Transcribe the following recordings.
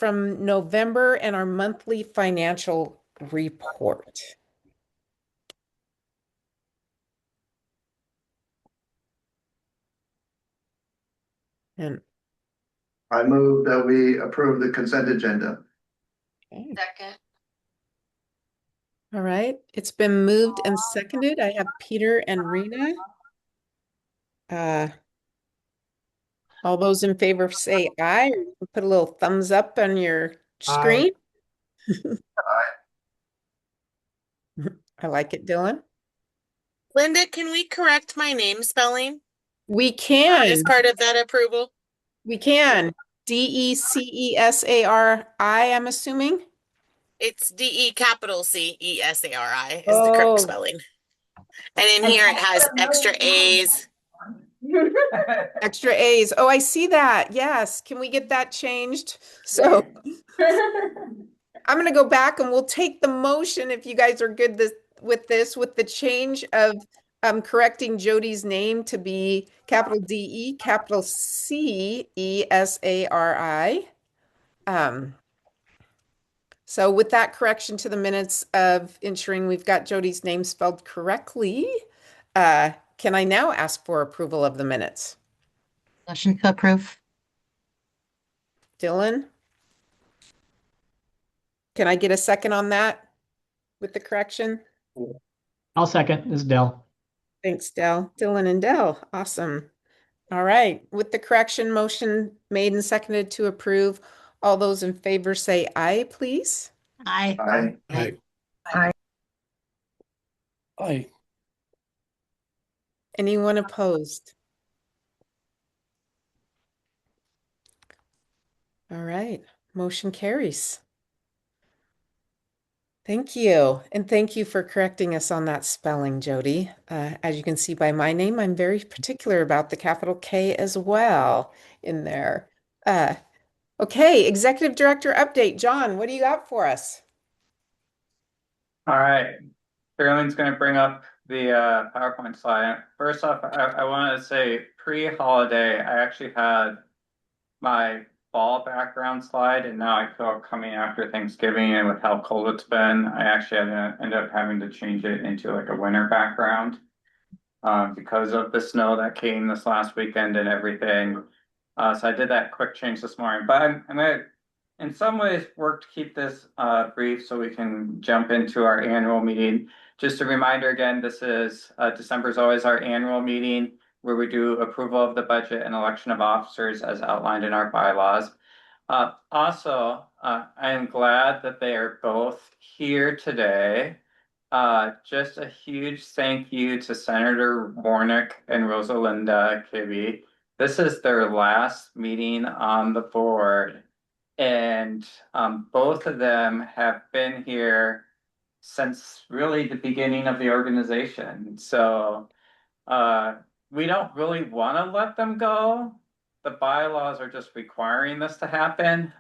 from November and our monthly financial report. And I move that we approve the consent agenda. okay. Second. All right, it's been moved and seconded. I have Peter and Rena. All those in favor say aye, or you can put a little thumbs up on your screen. I like it, Dylan. Linda, can we correct my name spelling We can. as part of that approval? We can. Decesari, I'm assuming. It's DECESARI is the correct Oh, spelling. And in here it has extra A's. extra A's. Oh, I see that. Yes. Can we get that changed? So I'm going to go back and we'll take the motion if you guys are good with the change of correcting Jody's name to be capital DE, capital CESARI. So with that correction to the minutes of ensuring we've got Jody's name spelled correctly, can I now ask for approval of the minutes? Motion to approve. Dylan? Can I get a second on that with the correction? I'll second. This is Dell. Thanks, Dell. Dylan and Dell. Awesome. All right. With the correction, motion made and seconded to approve. All those in favor say aye, please. Aye. Aye. Aye. Aye. Anyone opposed? All right. Motion carries. Thank you. And thank you for correcting us on that spelling, Jody. As you can see by my name, I'm very particular about the capital K as well in there. Okay, Executive Director update. John, what do you got for us? All right, Caroline's going to bring up the PowerPoint slide. First off, I want to say pre-holiday, I actually had my fall background slide, and now I feel coming after Thanksgiving and with how cold it's been, I actually ended up having to change it into like a winter background because of the snow that came this last weekend and everything. So I did that quick change this morning, but I'm gonna, in some ways, work to keep this brief so we can jump into our annual meeting. Just a reminder again, this is December is always our annual meeting where we do approval of the budget and election of officers as outlined in our bylaws. Also, I am glad that they are both here today. Just a huge thank you to Senator Warnock and Rosalinda Kibbe. This is their last meeting on the board, and both of them have been here since really the beginning of the organization. So we don't really want to let them go. The bylaws are just requiring this to happen.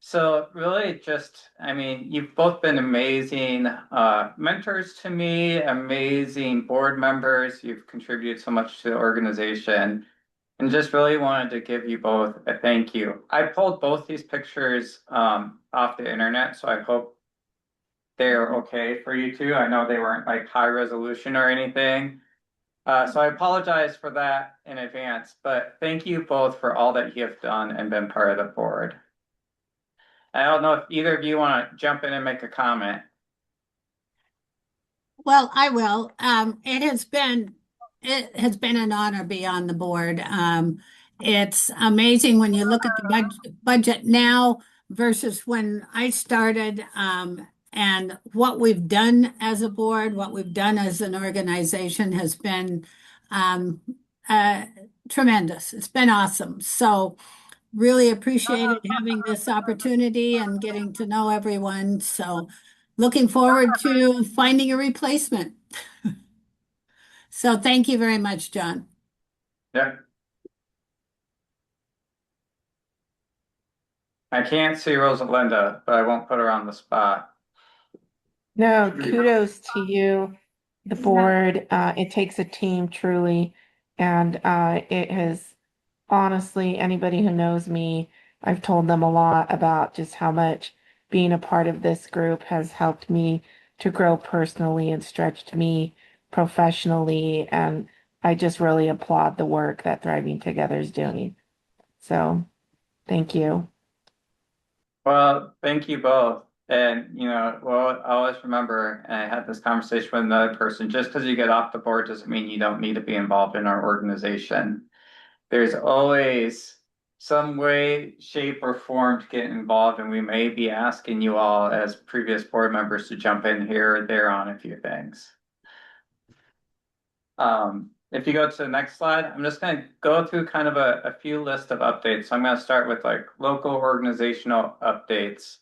So really just, I mean, you've both been amazing mentors to me, amazing board members. You've contributed so much to the organization, and just really wanted to give you both a thank you. I pulled both these pictures off the internet, so I hope they're okay for you too. I know they weren't like high resolution or anything. So I apologize for that in advance, but thank you both for all that you have done and been part of the board. I don't know if either of you want to jump in and make a comment. Well, I will. It has been an honor to be on the board. It's amazing when you look at the budget now versus when I started, and what we've done as a board, what we've done as an organization has been tremendous. It's been awesome. So really appreciated having this opportunity and getting to know everyone. So looking forward to finding a replacement. So thank you very much, John. Yeah. I can't see Rosalinda, but I won't put her on the spot. No, kudos to you, the board. It takes a team truly. And it has honestly, anybody who knows me I've told them a lot about just how much being a part of this group has helped me to grow personally and stretched me professionally. And I just really applaud the work that Thriving Together is doing. So thank you. Well, thank you both. And, well, I always remember, and I had this conversation with another person, just because you get off the board doesn't mean you don't need to be involved in our organization. There's always some way, shape, or form to get involved, and we may be asking you all as previous board members to jump in here or there on a few things. If you go to the next slide, I'm just going to go through kind of a few list of updates. So I'm going to start with like local organizational updates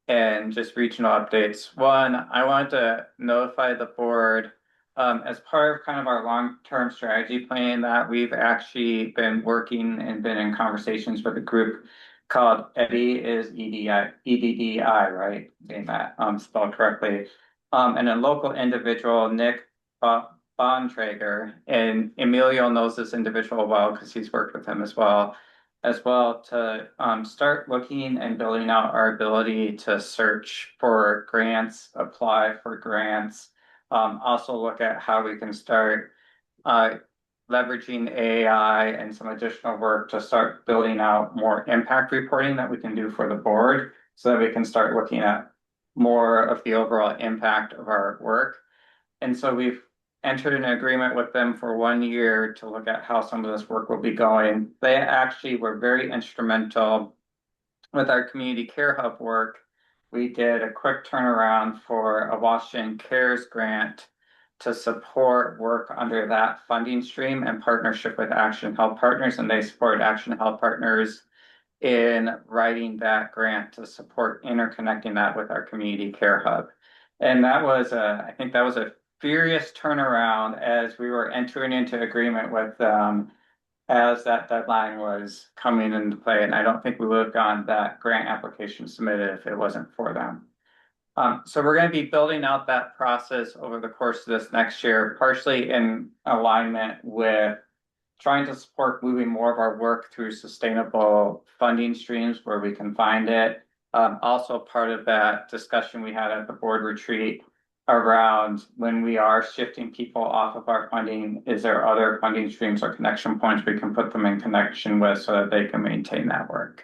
and just regional updates. One, I wanted to notify the board as part of kind of our long-term strategy plan that we've actually been working and been in conversations with a group called EDDI, is EDDI, right? Saying that spelled correctly. And a local individual, Nick Bontrager, and Emilio knows this individual well because he's worked with him as well to start looking and building out our ability to search for grants, apply for grants, also look at how we can start leveraging AI and some additional work to start building out more impact reporting that we can do for the board so that we can start looking at more of the overall impact of our work. And so we've entered an agreement with them for 1 year to look at how some of this work will be going. They actually were very instrumental with our community care hub work. We did a quick turnaround for a Washington Cares grant to support work under that funding stream in partnership with Action Health Partners, and they support Action Health Partners in writing that grant to support interconnecting that with our community care hub. And that was I think that was a furious turnaround as we were entering into agreement with them as that deadline was coming into play. And I don't think we would have gotten that grant application submitted if it wasn't for them. So we're going to be building out that process over the course of this next year, partially in alignment with trying to support moving more of our work through sustainable funding streams where we can find it. Also part of that discussion we had at the board retreat around when we are shifting people off of our funding, is there other funding streams or connection points we can put them in connection with so that they can maintain that work.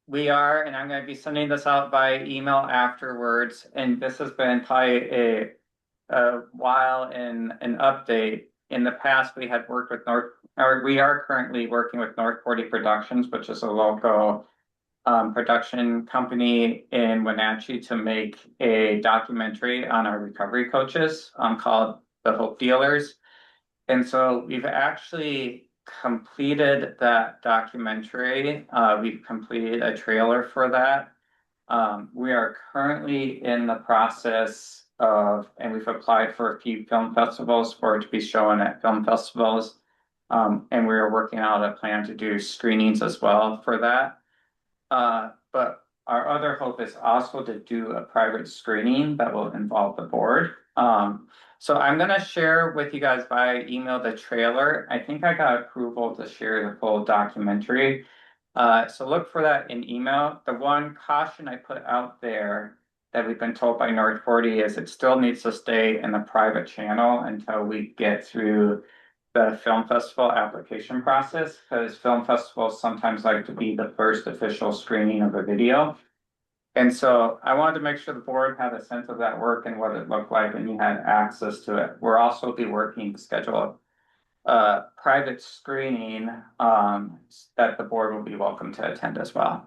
We are, and I'm going to be sending this out by email afterwards, and this has been probably a while in an update. In the past, we had worked with we are currently working with North 40 Productions, which is a local production company in Wenatchee to make a documentary on our recovery coaches called The Hope Dealers. And so we've actually completed that documentary. We've completed a trailer for that. We are currently in the process of, and we've applied for a few film festivals for it to be shown at film festivals. And we're working out a plan to do screenings as well for that. But our other hope is also to do a private screening that will involve the board. So I'm going to share with you guys via email the trailer. I think I got approval to share the full documentary. So look for that in email. The one caution I put out there that we've been told by North 40 is it still needs to stay in the private channel until we get through the film festival application process, because film festivals sometimes like to be the first official screening of a video. And so I wanted to make sure the board had a sense of that work and what it looked like and you had access to it. We're also be working to schedule a private screening that the board will be welcome to attend as well.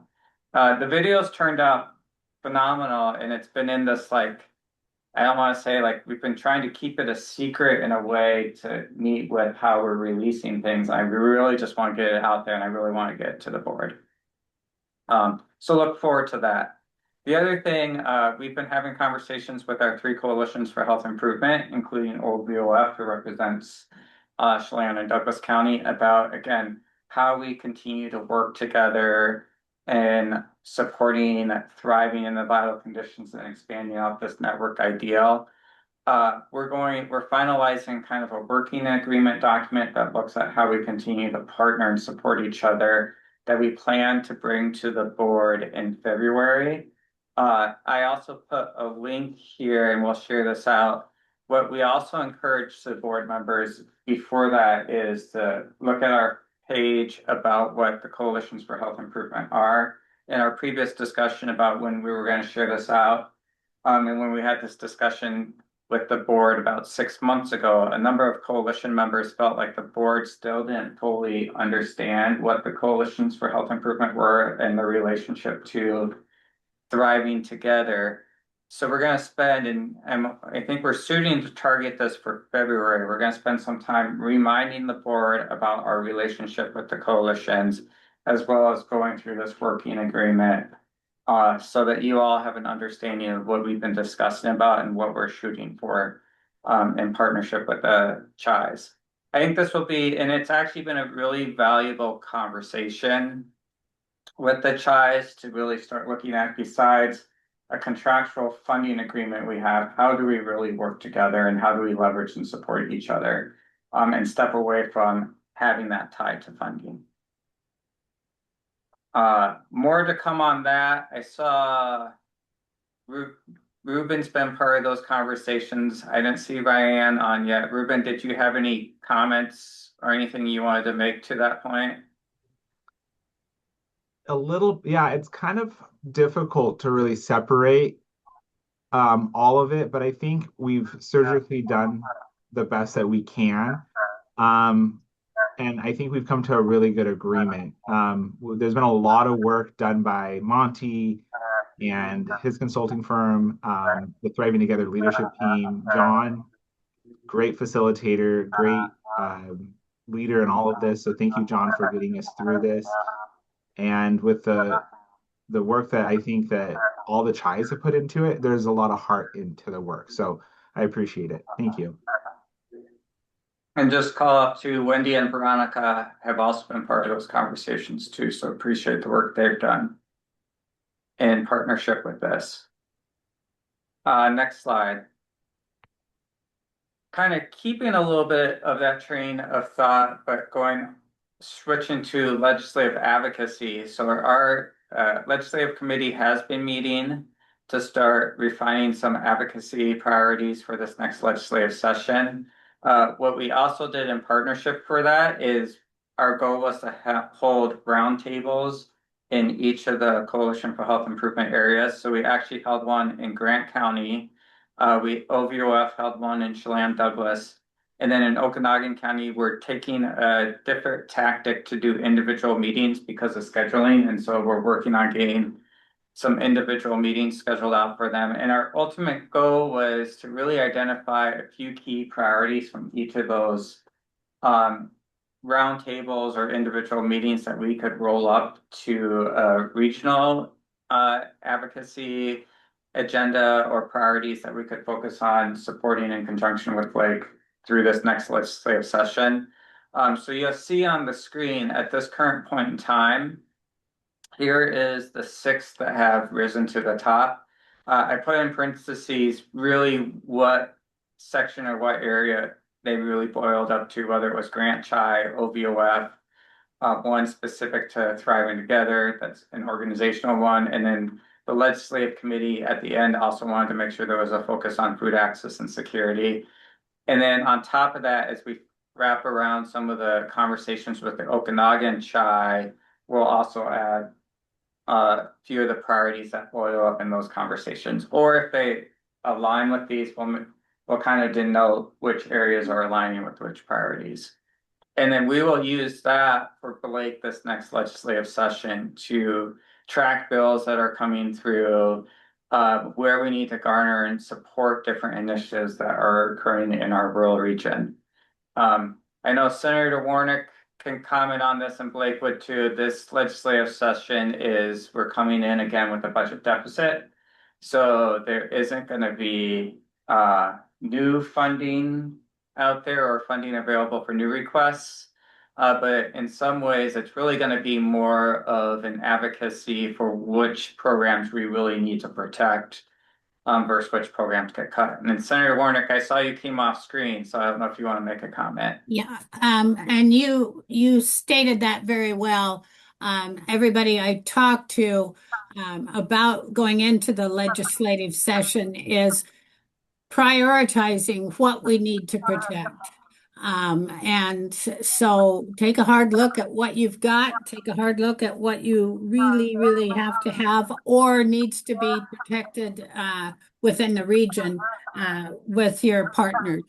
The videos turned out phenomenal, and it's been in this I don't want to say we've been trying to keep it a secret in a way to meet with how we're releasing things. I really just want to get it out there, and I really want to get it to the board. So look forward to that. The other thing, we've been having conversations with our 3 coalitions for health improvement, including Old BOF, who represents Chelan and Douglas County, about, again, how we continue to work together and supporting thriving in the vital conditions and expanding out this network ideal. we're finalizing kind of a working agreement document that looks at how we continue to partner and support each other that we plan to bring to the board in February. I also put a link here and we'll share this out. What we also encourage the board members before that is to look at our page about what the coalitions for health improvement are. In our previous discussion about when we were going to share this out, and when we had this discussion with the board about 6 months ago, a number of coalition members felt like the board still didn't fully understand what the coalitions for health improvement were and the relationship to thriving together. So we're going to spend, and I think we're shooting to target this for February. We're going to spend some time reminding the board about our relationship with the coalitions, as well as going through this working agreement, so that you all have an understanding of what we've been discussing about and what we're shooting for, in partnership with the CHIs. I think this will be, and it's actually been a really valuable conversation with the CHIs to really start looking at, besides a contractual funding agreement we have, how do we really work together and how do we leverage and support each other, and step away from having that tied to funding. More to come on that. I saw Ruben's been part of those conversations. I didn't see Ryan on yet. Ruben, did you have any comments or anything you wanted to make to that point? A little, yeah, it's kind of difficult to really separate all of it, but I think we've surgically done the best that we can. And I think we've come to a really good agreement. There's been a lot of work done by Monty and his consulting firm, the Thriving Together leadership team. John, great facilitator, great leader in all of this. So thank you, John, for getting us through this. And with the work that I think that all the CHIs have put into it, there's a lot of heart into the work. So I appreciate it. Thank you. And just call up to Wendy and Veronica have also been part of those conversations too. So appreciate the work they've done in partnership with this. Next slide. Kind of keeping a little bit of that train of thought, but switching to legislative advocacy. So our legislative committee has been meeting to start refining some advocacy priorities for this next legislative session. What we also did in partnership for that is our goal was to hold roundtables in each of the Coalition for Health Improvement areas. So we actually held one in Grant County. OVOF held one in Chelan Douglas. And then in Okanagan County, we're taking a different tactic to do individual meetings because of scheduling. And so we're working on getting some individual meetings scheduled out for them. And our ultimate goal was to really identify a few key priorities from each of those roundtables or individual meetings that we could roll up to a regional advocacy agenda or priorities that we could focus on supporting in conjunction with Blake through this next legislative session. So you'll see on the screen at this current point in time, here is the 6 that have risen to the top. I put in parentheses really what section or what area they really boiled up to, whether it was Grant Chai, OVOF, one specific to Thriving Together, that's an organizational one, and then the legislative committee at the end also wanted to make sure there was a focus on food access and security. And then on top of that, as we wrap around some of the conversations with the Okanagan Chai, we'll also add a few of the priorities that boil up in those conversations. Or if they align with these, we'll kind of denote which areas are aligning with which priorities. And then we will use that for Blake this next legislative session to track bills that are coming through, where we need to garner and support different initiatives that are occurring in our rural region. I know Senator Warnick can comment on this and Blake would too. This legislative session we're coming in again with a budget deficit. So there isn't going to be new funding out there or funding available for new requests. But in some ways, it's really going to be more of an advocacy for which programs we really need to protect versus which programs get cut. And then Senator Warnick, I saw you came off screen, so I don't know if you want to make a comment. Yeah, and you stated that very well. Everybody I talked to about going into the legislative session is prioritizing what we need to protect. And so take a hard look at what you've got, take a hard look at what you really, really have to have or needs to be protected within the region with your partners.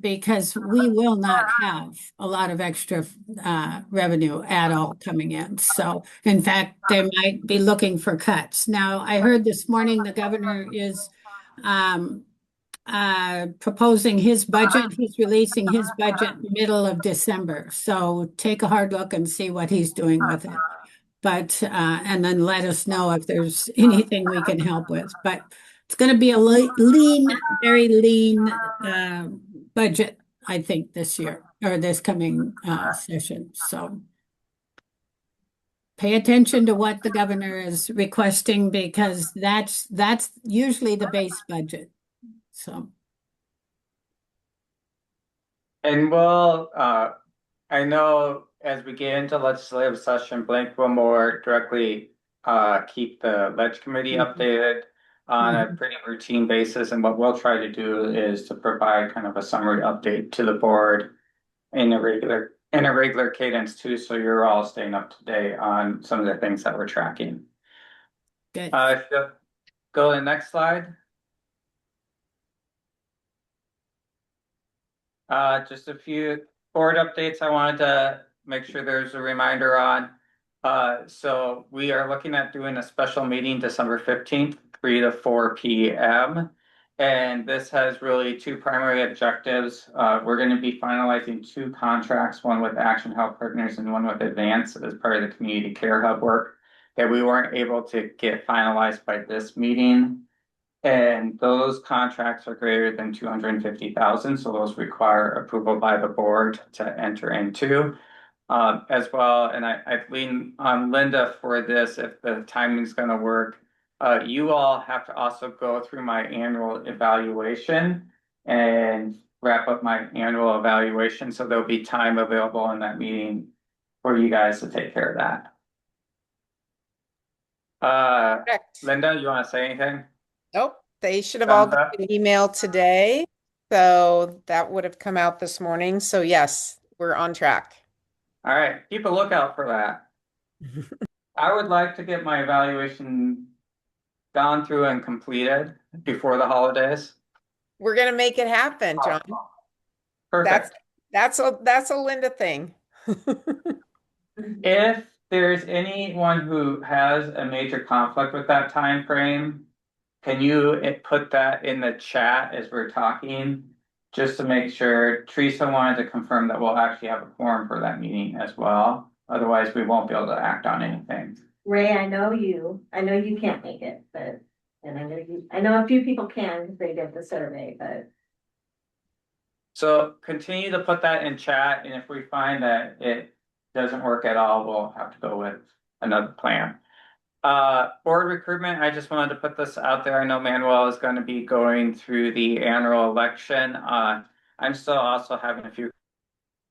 Because we will not have a lot of extra revenue at all coming in. So, in fact, they might be looking for cuts. Now, I heard this morning the governor is um, proposing his budget. He's releasing his budget middle of December. So take a hard look and see what he's doing with it. But and then let us know if there's anything we can help with. But it's going to be a lean, very lean budget, I think, this year or this coming session. So pay attention to what the governor is requesting because that's usually the base budget. So. And we'll, I know as we get into legislative session, Blake will more directly keep the ledge committee updated on a pretty routine basis. And what we'll try to do is to provide kind of a summary update to the board in a regular cadence too, so you're all staying up to date on some of the things that we're tracking. Good. Go to the next slide. Just a few board updates I wanted to make sure there's a reminder on. So we are looking at doing a special meeting December 15th, 3 to 4 p.m. And this has really two primary objectives. We're going to be finalizing two contracts, one with Action Health Partners and one with Advance as part of the Community Care Hub work that we weren't able to get finalized by this meeting. And those contracts are greater than 250,000, so those require approval by the board to enter into. As well, and I lean on Linda for this if the timing is going to work. You all have to also go through my annual evaluation and wrap up my annual evaluation, so there'll be time available in that meeting for you guys to take care of that. Correct. Linda, you want to say anything? Nope, they should have all got an email today. So that would have come out this morning. So yes, we're on track. All right, keep a lookout for that. I would like to get my evaluation gone through and completed before the holidays. We're gonna make it happen, John. Perfect. That's a Linda thing. If there's anyone who has a major conflict with that time frame, can you put that in the chat as we're talking? Just to make sure. Teresa wanted to confirm that we'll actually have a quorum for that meeting as well. Otherwise, we won't be able to act on anything. Ray, I know you can't make it, but, and I know a few people can because they did the survey, but. So continue to put that in chat, and if we find that it doesn't work at all, we'll have to go with another plan. Board recruitment, I just wanted to put this out there. I know Manuel is going to be going through the annual election. I'm still also having a few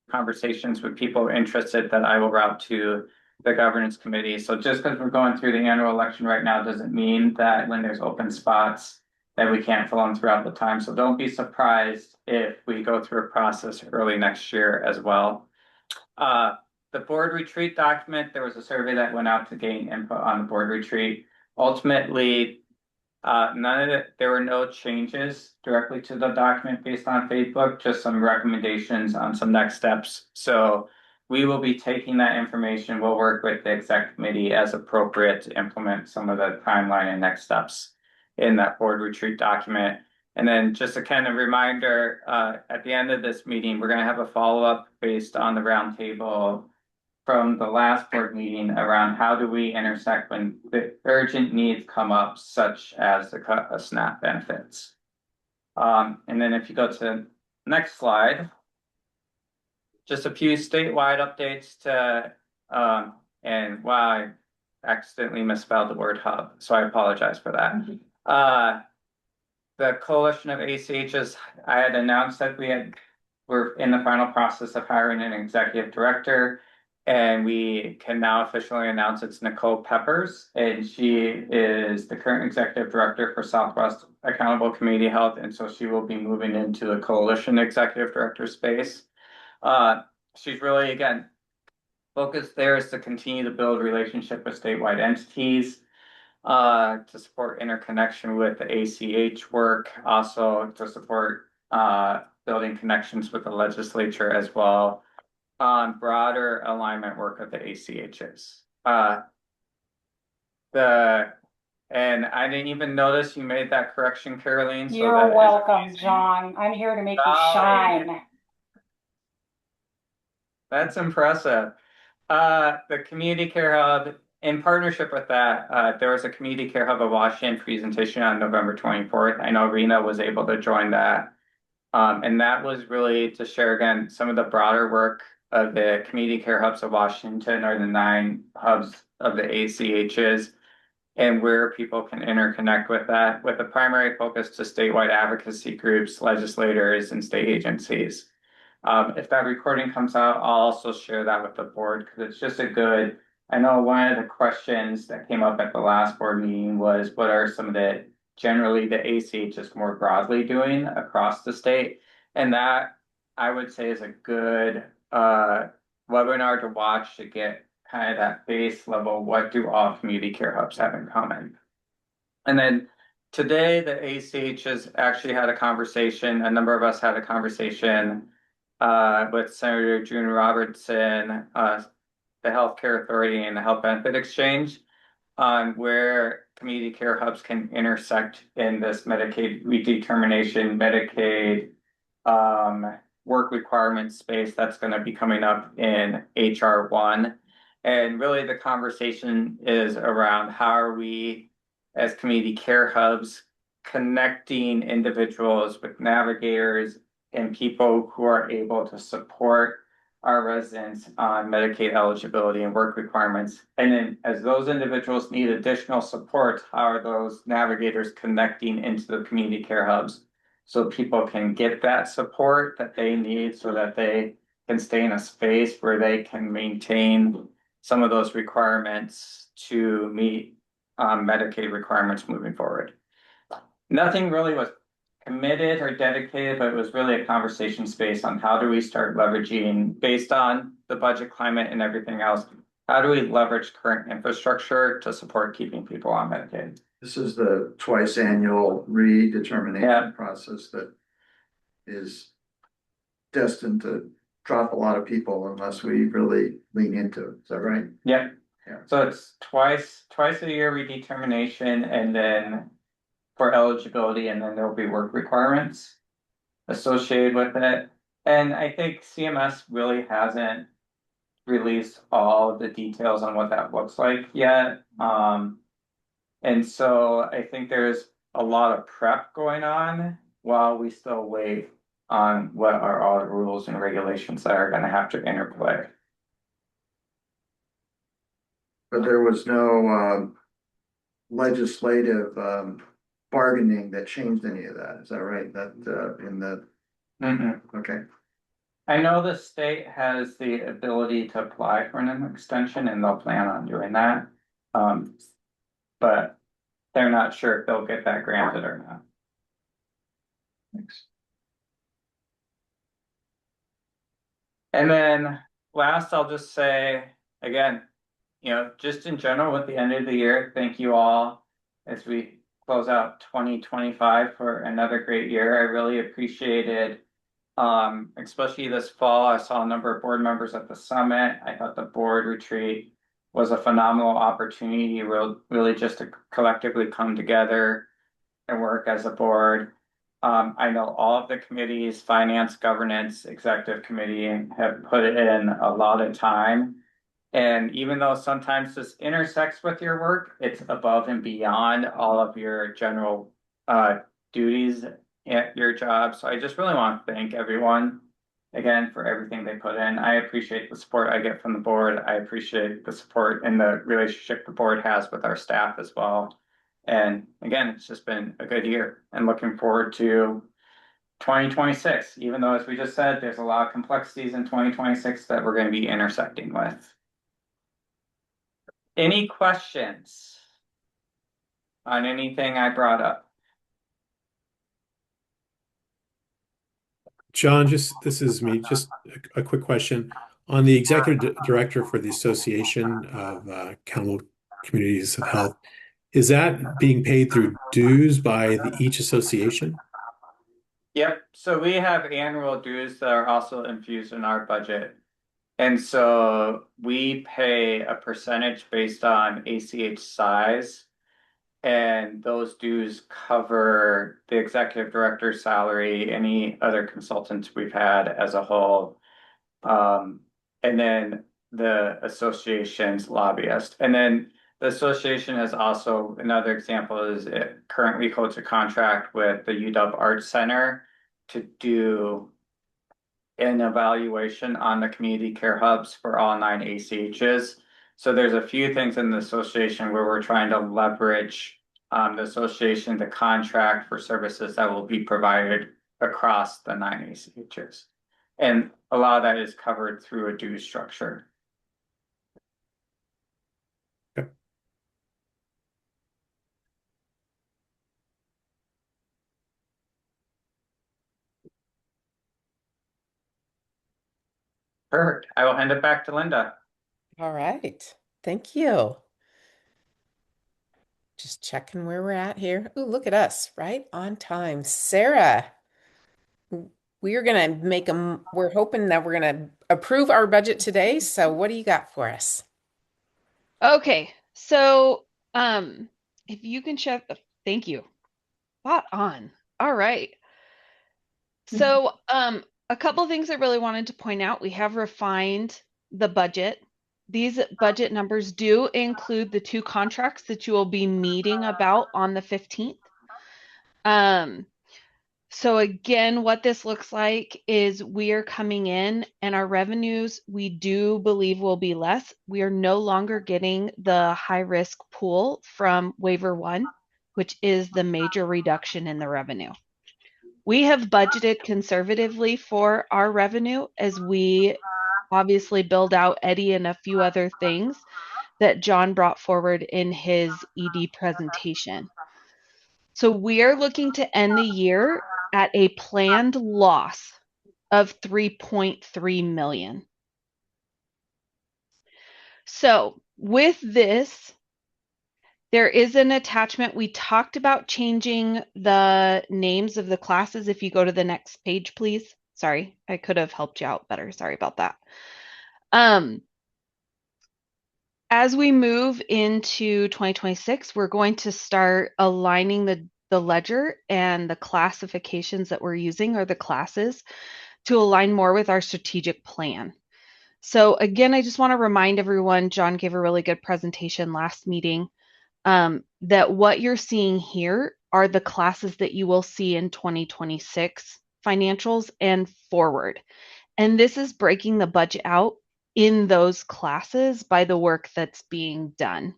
conversations with people interested that I will route to the governance committee. So just because we're going through the annual election right now doesn't mean that when there's open spots that we can't fill them throughout the time. So don't be surprised if we go through a process early next year as well. The board retreat document, there was a survey that went out to gain input on the board retreat. Ultimately, there were no changes directly to the document based on Facebook, just some recommendations on some next steps. So we will be taking that information. We'll work with the exec committee as appropriate to implement some of the timeline and next steps in that board retreat document. And then just a kind of reminder, at the end of this meeting, we're going to have a follow-up based on the roundtable from the last board meeting around how do we intersect when the urgent needs come up, such as the cut of SNAP benefits. And then if you go to the next slide, just a few statewide updates to, and wow, I accidentally misspelled the word hub, so I apologize for that. the coalition of ACHs, I had announced that we're in the final process of hiring an executive director. And we can now officially announce it's Nicole Peppers, and she is the current executive director for Southwest Accountable Community Health, and so she will be moving into the coalition executive director space. She's really, again, focus there is to continue to build relationship with statewide entities, to support interconnection with the ACH work, also to support building connections with the legislature as well, on broader alignment work of the ACHs. And I didn't even notice you made that correction, Caroline. So You're welcome, John. I'm here to make you shine. That's impressive. The Community Care Hub, in partnership with that, there was a Community Care Hub of Washington presentation on November 24th. I know Rena was able to join that. And that was really to share, again, some of the broader work of the Community Care Hubs of Washington, or the 9 hubs of the ACHs, and where people can interconnect with that, with a primary focus to statewide advocacy groups, legislators, and state agencies. If that recording comes out, I'll also share that with the board, because it's just I know one of the questions that came up at the last board meeting was, what are some of the generally the ACH is more broadly doing across the state? And that, I would say, is a good webinar to watch to get kind of that base level, what do all community care hubs have in common? And then today, the ACHs actually had a conversation, a number of us had a conversation with Senator June Robertson, the Healthcare Authority, and the Health Benefit Exchange, on where community care hubs can intersect in this Medicaid redetermination, Medicaid work requirement space that's going to be coming up in HR 1. And really the conversation is around how are we as community care hubs connecting individuals with navigators and people who are able to support our residents on Medicaid eligibility and work requirements. And then as those individuals need additional support, how are those navigators connecting into the community care hubs so people can get that support that they need so that they can stay in a space where they can maintain some of those requirements to meet Medicaid requirements moving forward. Nothing really was committed or dedicated, but it was really a conversation space on how do we start leveraging, based on the budget climate and everything else, how do we leverage current infrastructure to support keeping people on Medicaid? This is the twice annual redetermination process that is destined to drop a lot of people unless we really lean into it. Is that right? Yeah. Yeah. So it's twice a year redetermination, and then for eligibility, and then there'll be work requirements associated with it. And I think CMS really hasn't released all of the details on what that looks like yet. And so I think there's a lot of prep going on while we still wait on what are all the rules and regulations that are going to have to interplay. But there was no legislative bargaining that changed any of that. Is that right? That in the okay. I know the state has the ability to apply for an extension, and they'll plan on doing that. But they're not sure if they'll get that granted or not. Thanks. And then last, I'll just say, again, just in general with the end of the year, thank you all as we close out 2025 for another great year. I really appreciated, especially this fall, I saw a number of board members at the summit. I thought the board retreat was a phenomenal opportunity, really just to collectively come together and work as a board. I know all of the committees, finance, governance, executive committee, have put in a lot of time. And even though sometimes this intersects with your work, it's above and beyond all of your general duties at your job. So I just really want to thank everyone again for everything they put in. I appreciate the support I get from the board. I appreciate the support and the relationship the board has with our staff as well. And again, it's just been a good year and looking forward to 2026, even though, as we just said, there's a lot of complexities in 2026 that we're going to be intersecting with. Any questions on anything I brought up? John, this is me, just a quick question. On the executive director for the Association of Accountable Communities of Health, is that being paid through dues by each association? Yep. So we have annual dues that are also infused in our budget. And so we pay a percentage based on ACH size. And those dues cover the executive director's salary, any other consultants we've had as a whole. And then the association's lobbyist. And then the association has also, another example is it currently holds a contract with the UW Arts Center to do an evaluation on the community care hubs for all 9 ACHs. So there's a few things in the association where we're trying to leverage the association to contract for services that will be provided across the 9 ACHs. And a lot of that is covered through a due structure. Okay. Perfect. I will hand it back to Linda. All right. Thank you. Just checking where we're at here. Ooh, look at us, right on time. Sarah, we're gonna make them, we're hoping that we're gonna approve our budget today. So what do you got for us? Okay, so if you can check, thank you. Spot on. All right. So a couple things I really wanted to point out. We have refined the budget. These budget numbers do include the 2 contracts that you will be meeting about on the 15th. So again, what this looks like is we are coming in and our revenues, we do believe will be less. We are no longer getting the high risk pool from waiver 1, which is the major reduction in the revenue. We have budgeted conservatively for our revenue as we obviously build out Eddie and a few other things that John brought forward in his ED presentation. So we are looking to end the year at a planned loss of 3.3 million. So with this, there is an attachment. We talked about changing the names of the classes. If you go to the next page, please. Sorry, I could have helped you out better. Sorry about that. As we move into 2026, we're going to start aligning the ledger and the classifications that we're using, or the classes, to align more with our strategic plan. So again, I just want to remind everyone, John gave a really good presentation last meeting, that what you're seeing here are the classes that you will see in 2026 financials and forward. And this is breaking the budget out in those classes by the work that's being done.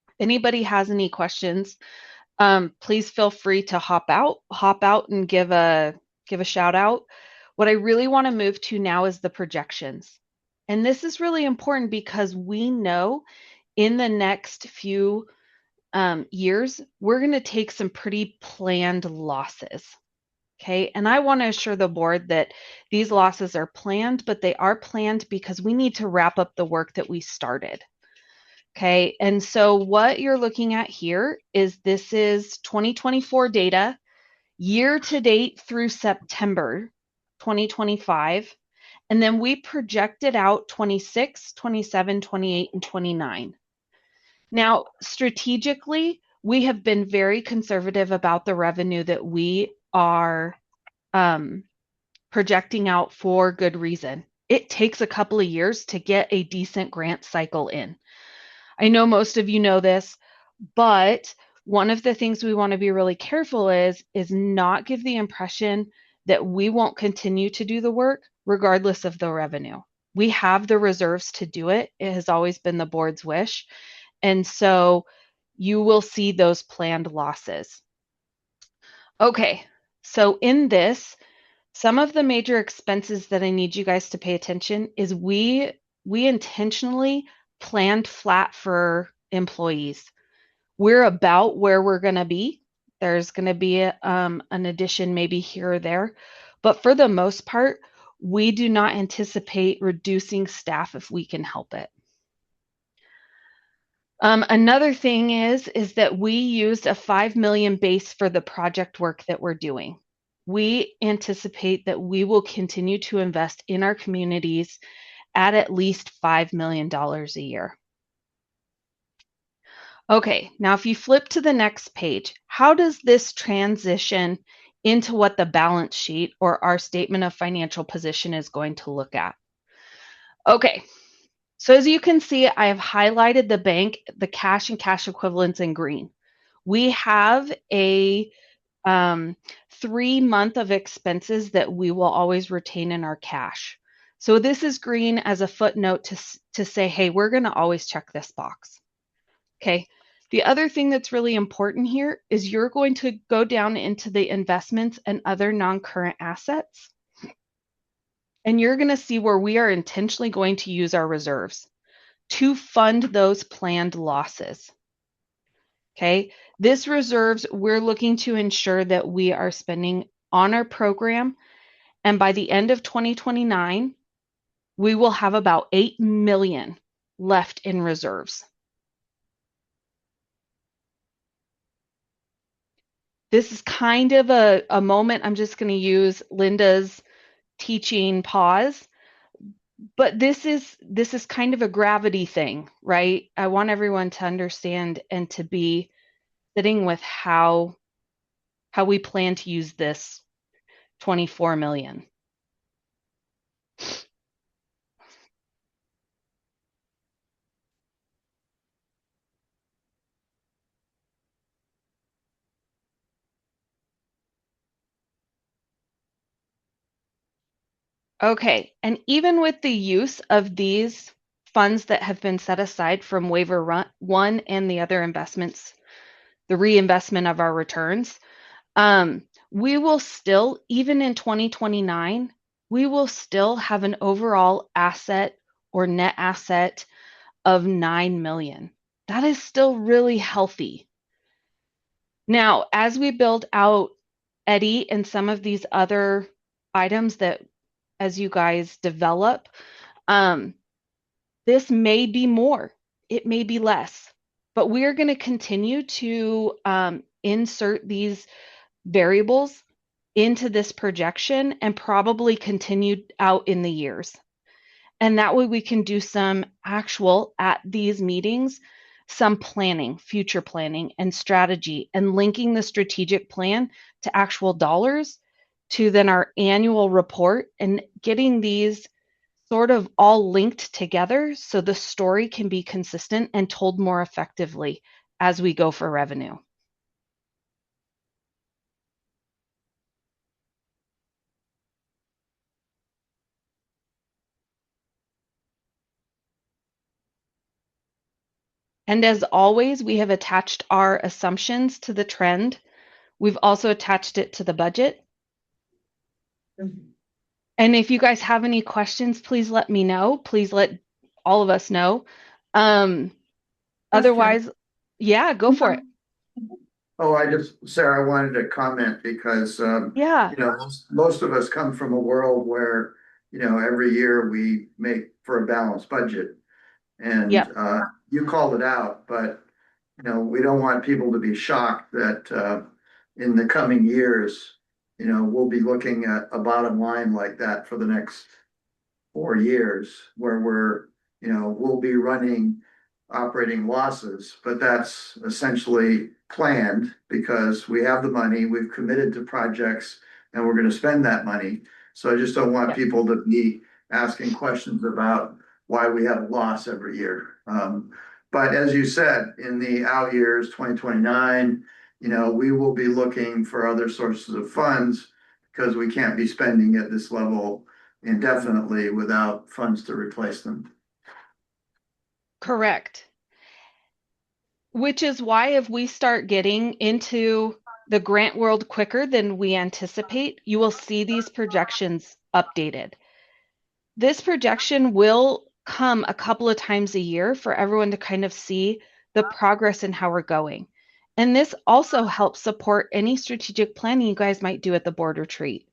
If anybody has any questions, please feel free to hop out and give a shout out. What I really want to move to now is the projections. And this is really important because we know in the next few years, we're going to take some pretty planned losses. Okay. And I want to assure the board that these losses are planned, but they are planned because we need to wrap up the work that we started. Okay. And so what you're looking at here is this is 2024 data year to date through September 2025. And then we projected out 26, 27, 28, and 29. Now, strategically, we have been very conservative about the revenue that we are projecting out for good reason. It takes a couple of years to get a decent grant cycle in. I know most of you know this, but one of the things we want to be really careful is not give the impression that we won't continue to do the work regardless of the revenue. We have the reserves to do it. It has always been the board's wish. And so you will see those planned losses. Okay, so in this, some of the major expenses that I need you guys to pay attention is we intentionally planned flat for employees. We're about where we're going to be. There's going to be an addition maybe here or there, but for the most part, we do not anticipate reducing staff if we can help it. Another thing is that we used a 5 million base for the project work that we're doing. We anticipate that we will continue to invest in our communities at least $5 million a year. Okay, now if you flip to the next page, how does this transition into what the balance sheet or our statement of financial position is going to look at? Okay, so as you can see, I have highlighted the bank, the cash and cash equivalents in green. We have a 3-month of expenses that we will always retain in our cash. So this is green as a footnote to say, hey, we're going to always check this box. Okay. The other thing that's really important here is you're going to go down into the investments and other non-current assets. And you're going to see where we are intentionally going to use our reserves to fund those planned losses. Okay. This reserves, we're looking to ensure that we are spending on our program. And by the end of 2029, we will have about 8 million left in reserves. This is kind of a moment. I'm just going to use Linda's teaching pause. But this is kind of a gravity thing, right? I want everyone to understand and to be sitting with how we plan to use this 24 million. Okay, and even with the use of these funds that have been set aside from waiver one and the other investments, the reinvestment of our returns, we will still, even in 2029, we will still have an overall asset or net asset of 9 million. That is still really healthy. Now, as we build out Eddie and some of these other items that as you guys develop, this may be more, it may be less, but we are going to continue to insert these variables into this projection and probably continue out in the years. And that way we can do some actual at these meetings, some planning, future planning and strategy, and linking the strategic plan to actual dollars to then our annual report and getting these sort of all linked together so the story can be consistent and told more effectively as we go for revenue. And as always, we have attached our assumptions to the trend. We've also attached it to the budget. And if you guys have any questions, please let me know. Please let all of us know. Otherwise, yeah, go for it. Oh, Sarah, I wanted to comment because, Yeah. you know, most of us come from a world where, you know, every year we make for a balanced budget. And Yep. You called it out, but, you know, we don't want people to be shocked that in the coming years, you know, we'll be looking at a bottom line like that for the next 4 years where we'll be running operating losses, but that's essentially planned because we have the money, we've committed to projects, and we're gonna spend that money. So I just don't want people to be asking questions about why we have a loss every year. But as you said, in the out years, 2029, you know, we will be looking for other sources of funds because we can't be spending at this level indefinitely without funds to replace them. Correct. Which is why if we start getting into the grant world quicker than we anticipate, you will see these projections updated. This projection will come a couple of times a year for everyone to kind of see the progress and how we're going. And this also helps support any strategic planning you guys might do at the board retreat.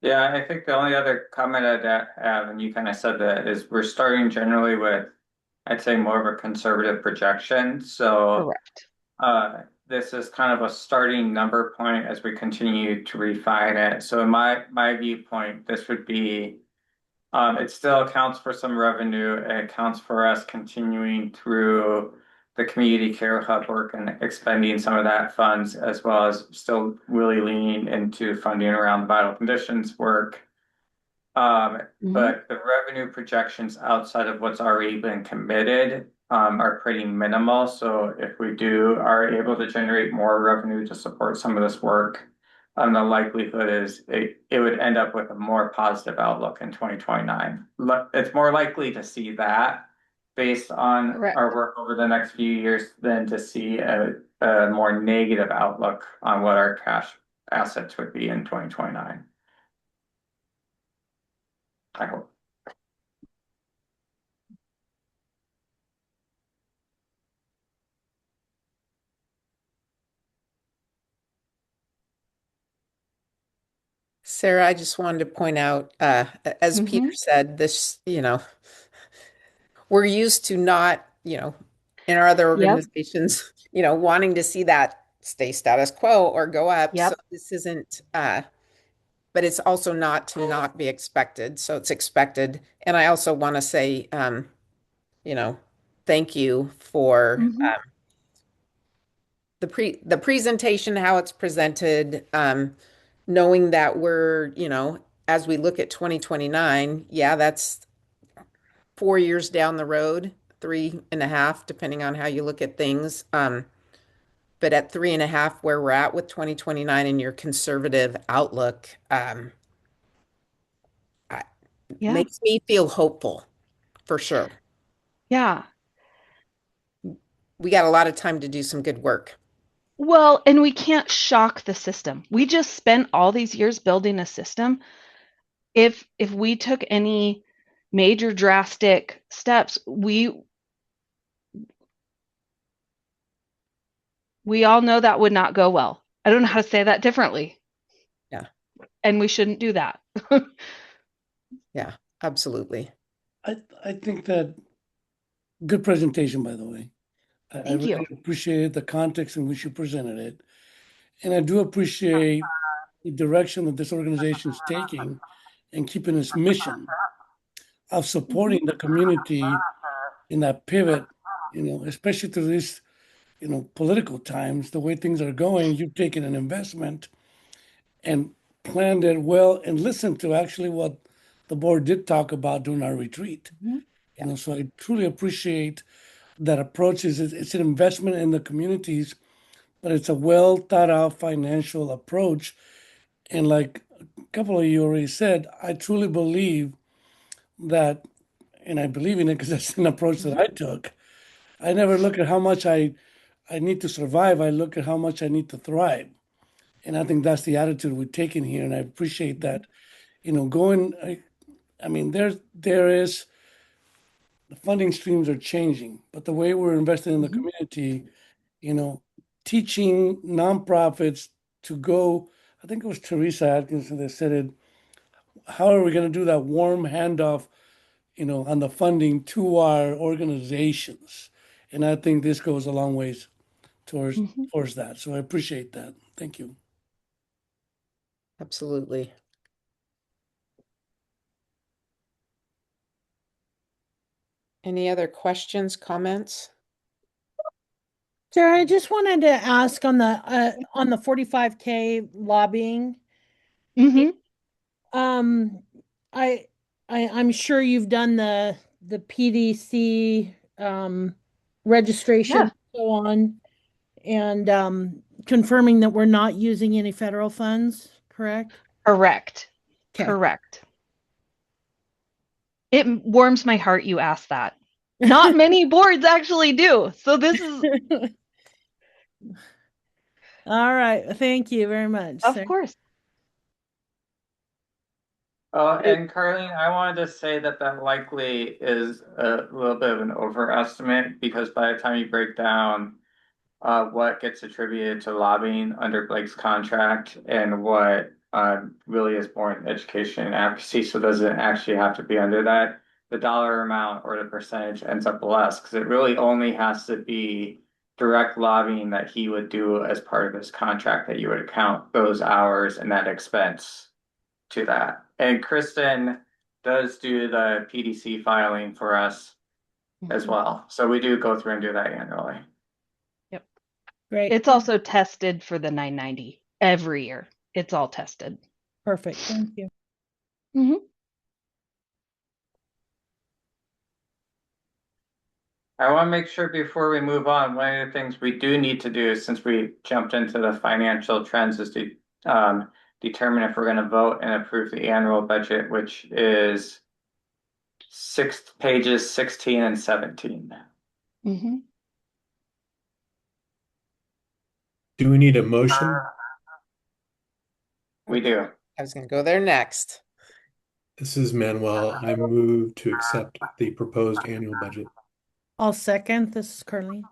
Yeah, I think the only other comment I'd have, and you kind of said that, is we're starting generally with, I'd say, more of a conservative projection. So Correct. this is kind of a starting number point as we continue to refine it. So in my viewpoint, this would be it still accounts for some revenue. It accounts for us continuing through the community care hub work and expending some of that funds, as well as still really leaning into funding around vital conditions work. But the revenue projections outside of what's already been committed are pretty minimal. So if we are able to generate more revenue to support some of this work, the likelihood is it would end up with a more positive outlook in 2029. It's more likely to see that based on Correct. our work over the next few years than to see a more negative outlook on what our cash assets would be in 2029. I hope. Sarah, I just wanted to point out, as Peter said, this, we're used to not, in our other Yep. organizations, wanting to see that stay status quo or go up. Yep. So this isn't, but it's also not to not be expected. So it's expected. And I also want to say, thank you for the presentation, how it's presented, knowing that we're, as we look at 2029, yeah, that's 4 years down the road, 3.5, depending on how you look at things. But at 3.5, where we're at with 2029 and your conservative outlook, makes me feel hopeful for sure. Yeah. We got a lot of time to do some good work. Well, and we can't shock the system. We just spent all these years building a system. If we took any major drastic steps, we all know that would not go well. I don't know how to say that differently. Yeah. And we shouldn't do that. Yeah, absolutely. I think that good presentation, by the way. Thank I you. really appreciate the context in which you presented it. And I do appreciate the direction that this organization is taking and keeping its mission of supporting the community in that pivot, especially through these, political times, the way things are going, you've taken an investment and planned it well and listened to actually what the board did talk about during our retreat. So I truly appreciate that approach. It's an investment in the communities, but it's a well thought out financial approach. And like a couple of you already said, I truly believe that, and I believe in it because that's an approach that I took. I never look at how much I need to survive. I look at how much I need to thrive. And I think that's the attitude we're taking here. And I appreciate that, I mean, there is, the funding streams are changing, but the way we're investing in the community, teaching nonprofits to go, I think it was Teresa Atkinson that said it, how are we going to do that warm handoff, on the funding to our organizations? And I think this goes a long ways towards that. So I appreciate that. Thank you. Absolutely. Any other questions, comments? Sarah, I just wanted to ask on the 45K lobbying. I'm sure you've done the PDC registration and so on, and confirming that we're not using any federal funds, correct? Correct. Okay. Correct. It warms my heart you asked that. Not many boards actually do. So this is, All right. Thank you very much. of sir. course. Oh, and Carlene, I wanted to say that likely is a little bit of an overestimate because by the time you break down what gets attributed to lobbying under Blake's contract and what really is more in education and advocacy, so doesn't actually have to be under that, the dollar amount or the percentage ends up less because it really only has to be direct lobbying that he would do as part of his contract that you would count those hours and that expense to that. And Kristen does do the PDC filing for us as well. So we do go through and do that annually. Yep. Great. It's also tested for the 990 every year. It's all tested. Perfect. Thank you. I want to make sure before we move on, one of the things we do need to do since we jumped into the financial trends is to determine if we're going to vote and approve the annual budget, which is pages 16 and 17. Do we need a motion? We do. I was going to go there next. This is Manuel. I move to accept the proposed annual budget. I'll second. This is Carlene.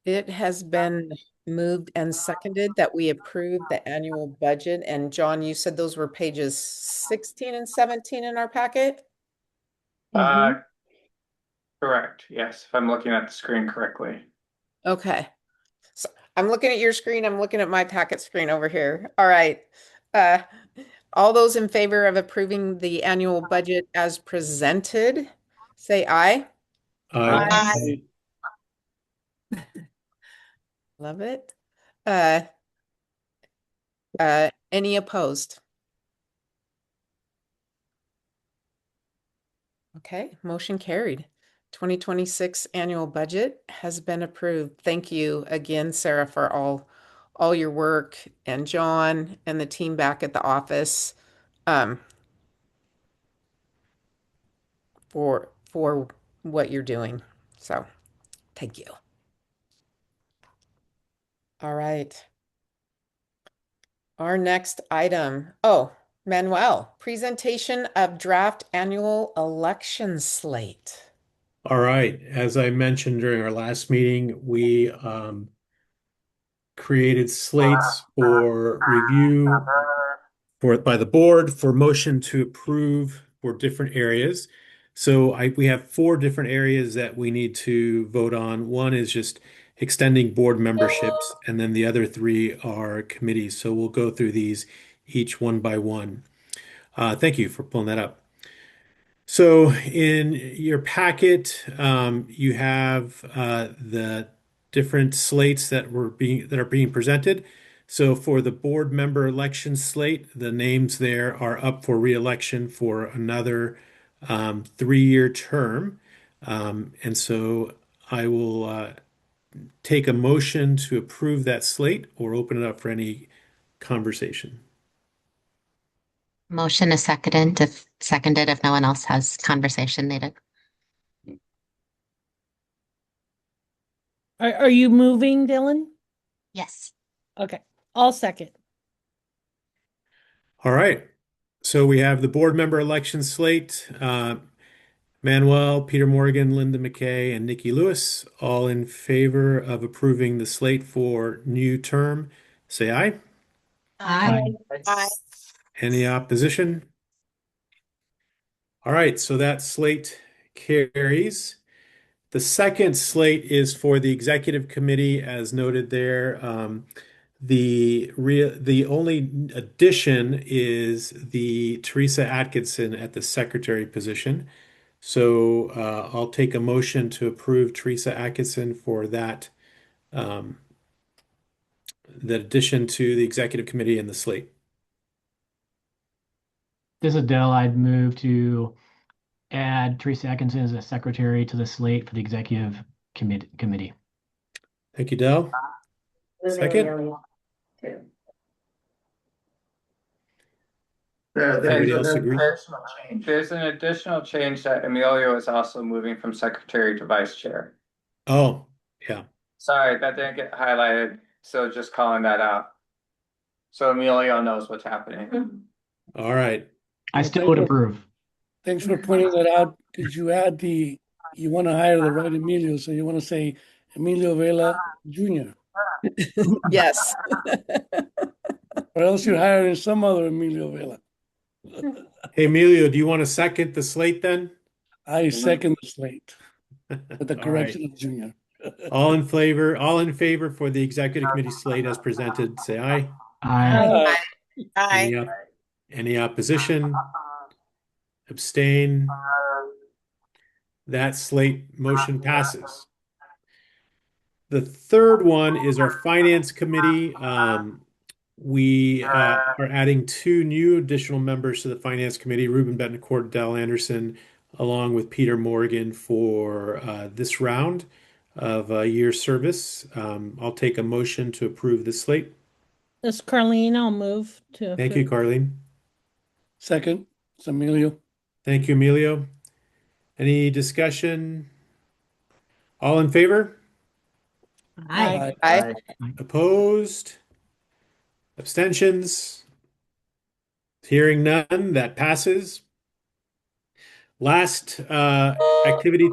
It has been moved and seconded that we approve the annual budget. And John, you said those were pages 16 and 17 in our packet? Correct. Yes, if I'm looking at the screen correctly. Okay. So I'm looking at your screen. I'm looking at my packet screen over here. All right. All those in favor of approving the annual budget as presented, say aye. Aye. Love it. Any opposed? Okay, motion carried. 2026 annual budget has been approved. Thank you again, Sarah, for all your work, and John and the team back at the office for what you're doing. So, thank you. All right. Our next item. Oh, Manuel, presentation of draft annual election slate. All right. As I mentioned during our last meeting, we created slates for review by the board for motion to approve for different areas. So we have 4 different areas that we need to vote on. One is just extending board memberships, and then the other 3 are committees. So we'll go through these each one by one. Thank you for pulling that up. So in your packet, you have the different slates that are being presented. So for the board member election slate, the names there are up for re-election for another 3-year term. And so I will take a motion to approve that slate or open it up for any conversation. Motion is seconded if no one else has conversation needed. Are you moving, Dylan? Yes. Okay. I'll second. All right. So we have the board member election slate. Manuel, Peter Morgan, Linda McKay, and Nikki Lewis, all in favor of approving the slate for new term. Say aye. Aye. Aye. Any opposition? All right, so that slate carries. The second slate is for the executive committee, as noted there. The only addition is the Teresa Atkinson at the secretary position. So I'll take a motion to approve Teresa Atkinson for that addition to the executive committee and the slate. This is Dell. I'd move to add Teresa Atkinson as a secretary to the slate for the executive committee. Thank you, Dell. Moving Second? Amelia, too. Anybody else agree? There's an additional change that Emilio is also moving from secretary to vice chair. Oh, yeah. Sorry, that didn't get highlighted, so just calling that out. So Emilio knows what's happening. All right. I still would approve. Thanks for pointing that out, because you want to hire the right Emilio, so you want to say Emilio Vela Jr. Yes. Or else you're hiring some other Emilio Vela. Hey, Emilio, do you want to second the slate then? I second the slate with the All correction right. of Junior. All in favor for the executive committee slate as presented, say aye. Aye. Aye. Any opposition? Abstain? That slate motion passes. The third one is our finance committee. We are adding two new additional members to the finance committee, Ruben Betancourt, Dell Anderson, along with Peter Morgan for this round of year service. I'll take a motion to approve this slate. This Carlene, I'll move to. Thank you, Carlene. Second, it's Emilio. Thank you, Emilio. Any discussion? All in favor? Aye. Aye. Opposed? Abstentions? Hearing none, that passes. Last activity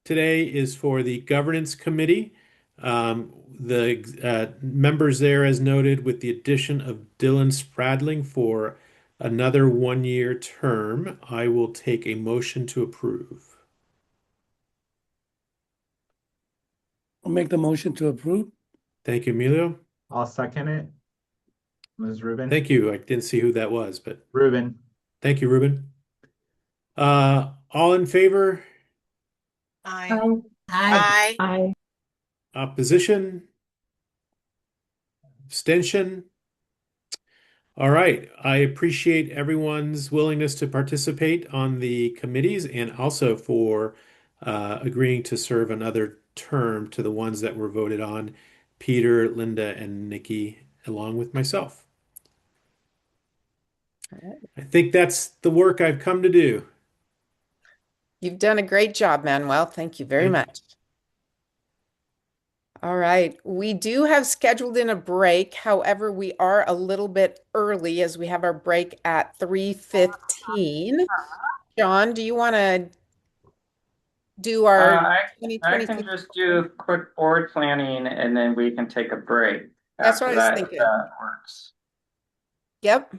today is for the governance committee. The members there, as noted, with the addition of Dylan Spradling for another 1-year term. I will take a motion to approve. I'll make the motion to approve. Thank you, Emilio. I'll second it. Ms. Ruben. Thank you. I didn't see who that was, but Ruben. thank you, Ruben. All in favor? Aye. Aye. Aye. Opposition? Abstention? All right. I appreciate everyone's willingness to participate on the committees and also for agreeing to serve another term to the ones that were voted on, Peter, Linda, and Nikki, along with myself. I think that's the work I've come to do. You've done a great job, Manuel. Thank you very much. All right. We do have scheduled in a break. However, we are a little bit early as we have our break at 3:15. John, do you want to do our I 2026? can just do quick board planning and then we can take a break. That's what I was thinking. If that works. Yep.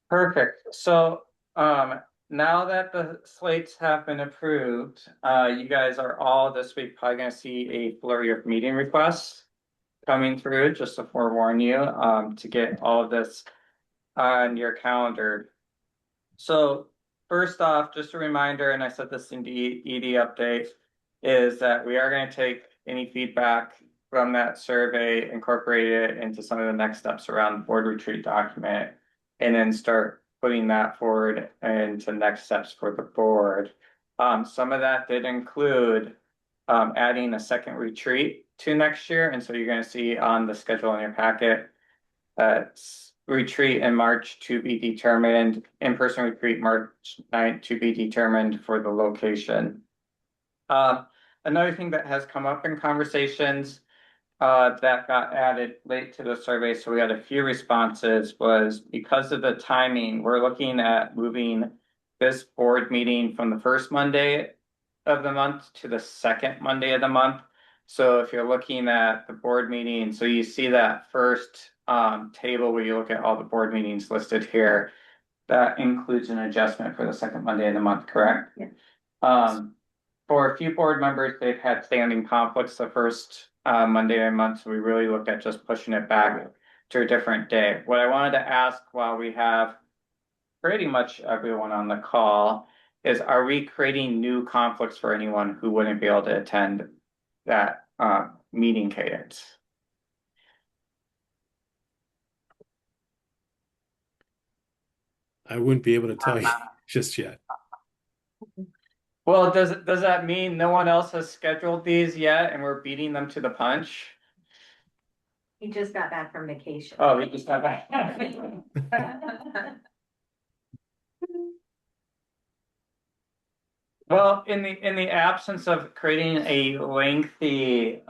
Perfect. So now that the slates have been approved, you guys are all this week probably going to see a flurry of meeting requests coming through, just to forewarn you, to get all of this on your calendar. So first off, just a reminder, and I said this in the ED update, is that we are going to take any feedback from that survey, incorporate it into some of the next steps around the board retreat document, and then start putting that forward into next steps for the board. Some of that did include adding a second retreat to next year. And so you're going to see on the schedule in your packet, retreat in March to be determined, in-person retreat March 9th to be determined for the location. Another thing that has come up in conversations that got added late to the survey, so we had a few responses, was because of the timing, we're looking at moving this board meeting from the first Monday of the month to the second Monday of the month. So if you're looking at the board meeting, so you see that first table where you look at all the board meetings listed here, that includes an adjustment for the second Monday of the month, correct? Yeah. For a few board members, they've had standing conflicts the first Monday of the month, so we really looked at just pushing it back to a different day. What I wanted to ask while we have pretty much everyone on the call is, are we creating new conflicts for anyone who wouldn't be able to attend that meeting cadence? I wouldn't be able to tell you just yet. Well, does that mean no one else has scheduled these yet and we're beating them to the punch? He just got back from vacation. Oh, he just got back. Well, in the absence of creating a lengthy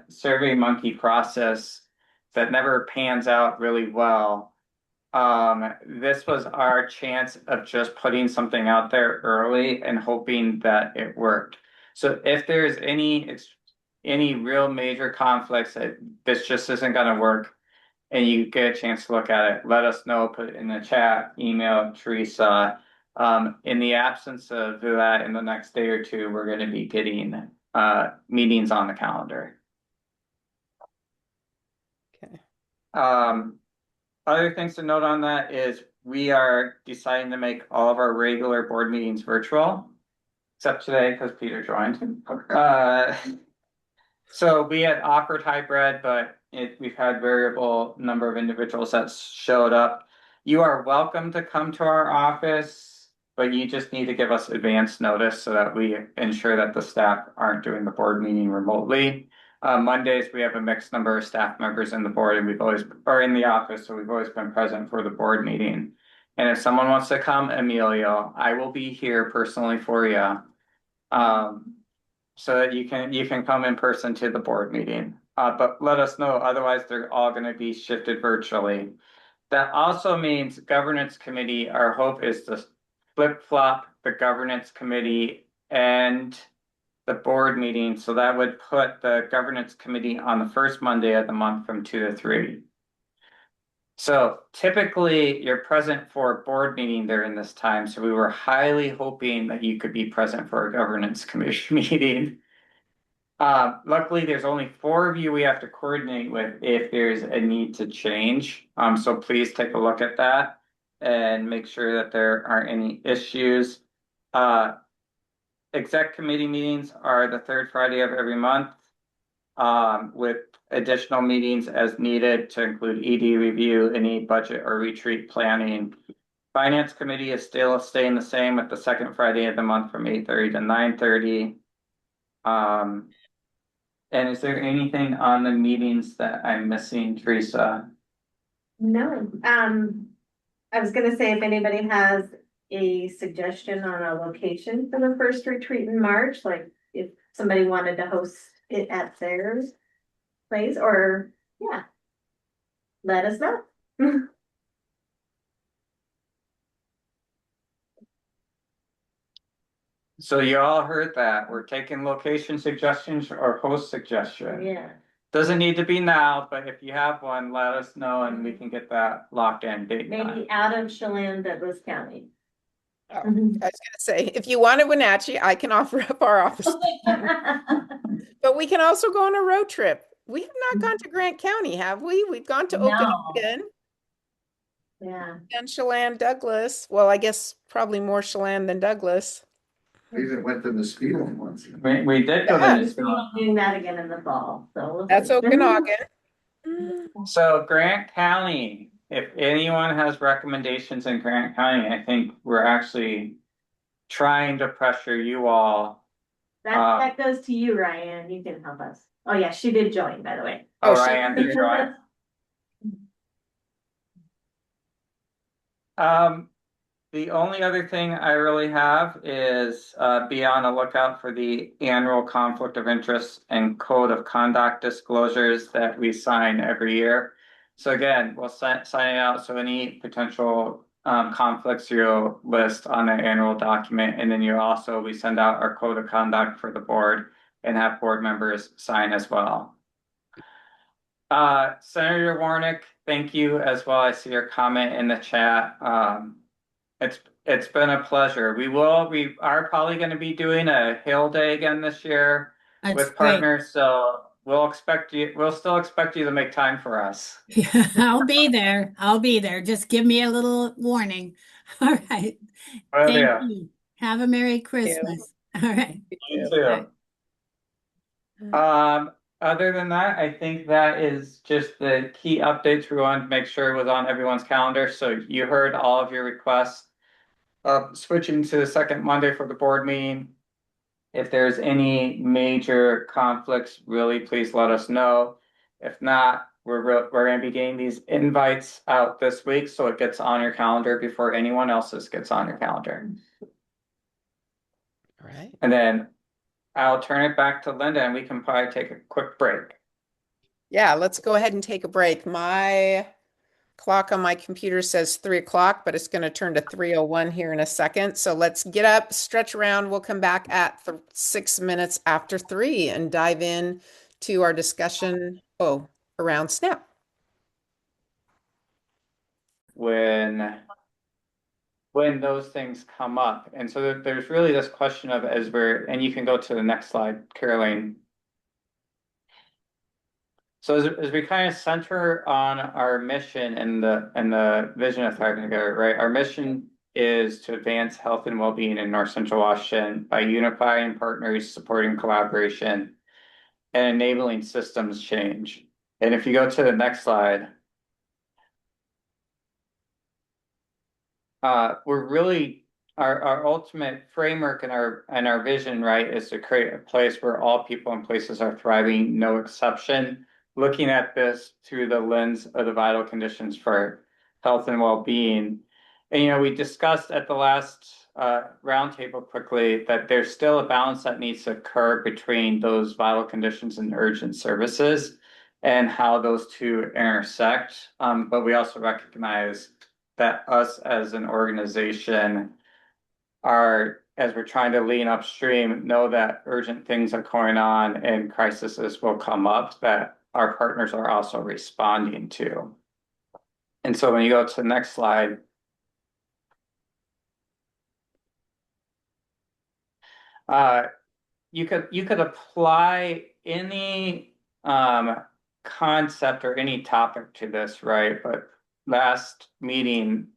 survey monkey process that never pans out really well, this was our chance of just putting something out there early and hoping that it worked. So if there's any real major conflicts that this just isn't going to work, and you get a chance to look at it, let us know, put it in the chat, email Teresa. In the absence of that, in the next day or two, we're going to be getting meetings on the calendar. Okay. Other things to note on that is we are deciding to make all of our regular board meetings virtual, except today because Peter joined. So we had offered hybrid, but we've had variable number of individuals that showed up. You are welcome to come to our office, but you just need to give us advance notice so that we ensure that the staff aren't doing the board meeting remotely. Mondays, we have a mixed number of staff members in the board, and we've always, or in the office, so we've always been present for the board meeting. And if someone wants to come, Emilio, I will be here personally for you. So that you can come in person to the board meeting. But let us know, otherwise they're all going to be shifted virtually. That also means governance committee, our hope is to flip-flop the governance committee and the board meeting. So that would put the governance committee on the first Monday of the month from 2 to 3. So typically you're present for a board meeting during this time. So we were highly hoping that you could be present for a governance committee meeting. Luckily, there's only 4 of you we have to coordinate with if there's a need to change. So please take a look at that and make sure that there aren't any issues. Exec committee meetings are the 3rd Friday of every month, with additional meetings as needed to include ED review, any budget or retreat planning. Finance committee is still staying the same at the 2nd Friday of the month from 8:30 to 9:30. And is there anything on the meetings that I'm missing, Teresa? No, I was gonna say if anybody has a suggestion on a location for the first retreat in March, like if somebody wanted to host it at their place, or yeah, let us know. So you all heard that. We're taking location suggestions or host suggestions. Yeah. Doesn't need to be now, but if you have one, let us know and we can get that locked in big time. Maybe out of Chelan, Douglas County. Oh, I was gonna say, if you want a Wenatchee, I can offer up our office. But we can also go on a road trip. We have not gone to Grant County, have we? We've gone to No. Okanagan Yeah. and Chelan, Douglas. Well, I guess probably more Chelan than Douglas. We even went to Muskegon once. We did go to Yeah. Muskegon. Doing that again in the fall, so. That's Okanagan. So Grant County, if anyone has recommendations in Grant County, I think we're actually trying to pressure you all. That goes to you, Ryan. You can help us. Oh yeah, she did join, by the way. Oh, Ryan did join. The only other thing I really have is be on the lookout for the annual conflict of interest and code of conduct disclosures that we sign every year. So again, we'll sign it out. So any potential conflicts you'll list on the annual document. And then we send out our code of conduct for the board and have board members sign as well. Senator Warnick, thank you as well. I see your comment in the chat. It's been a pleasure. We are probably going to be doing a Hill Day again this year with partners. So we'll still expect you to make time for us. Yeah, I'll be there. I'll be there. Just give me a little warning. All right. Well, Thank yeah. you. Have a Merry Christmas. All right. You too. Other than that, I think that is just the key updates we wanted to make sure was on everyone's calendar. So you heard all of your requests. Switching to the second Monday for the board meeting. If there's any major conflicts, really please let us know. If not, we're going to be getting these invites out this week, so it gets on your calendar before anyone else's gets on your calendar. All right. And then I'll turn it back to Linda, and we can probably take a quick break. Yeah, let's go ahead and take a break. My clock on my computer says 3 o'clock, but it's going to turn to 3:01 here in a second. So let's get up, stretch around. We'll come back at 6 minutes after 3 and dive in to our discussion around SNAP. When those things come up. And so there's really this question of, and you can go to the next slide, Caroline. So as we kind of center on our mission and the vision of Thriving Together, right? Our mission is to advance health and well-being in North Central Washington by unifying partners, supporting collaboration, and enabling systems change. And if you go to the next slide, we're really our ultimate framework and our vision, right, is to create a place where all people and places are thriving, no exception. Looking at this through the lens of the vital conditions for health and well-being. And we discussed at the last roundtable quickly that there's still a balance that needs to occur between those vital conditions and urgent services and how those two intersect. But we also recognize that us as an organization as we're trying to lean upstream, know that urgent things are going on and crises will come up that our partners are also responding to. And so when you go to the next slide, you could apply any concept or any topic to this, right? But last meeting,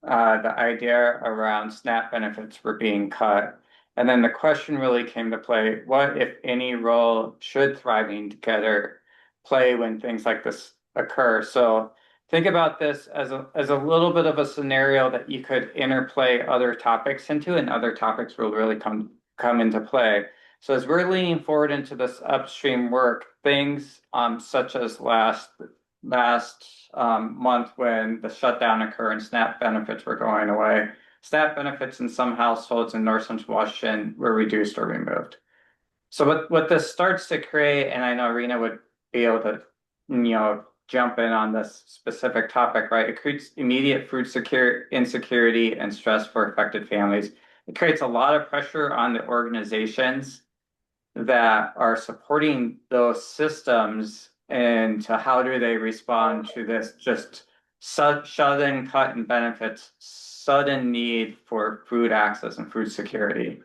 the idea around SNAP benefits were being cut. And then the question really came to play, what, if any, role should Thriving Together play when things like this occur? So think about this as a little bit of a scenario that you could interplay other topics into, and other topics will really come into play. So as we're leaning forward into this upstream work, things such as last month when the shutdown occurred and SNAP benefits were going away. SNAP benefits in some households in North Central Washington were reduced or removed. So what this starts to create, and I know Rena would be able to jump in on this specific topic, right? It creates immediate food insecurity and stress for affected families. It creates a lot of pressure on the organizations that are supporting those systems, and to how do they respond to this just sudden cut in benefits, sudden need for food access and food security.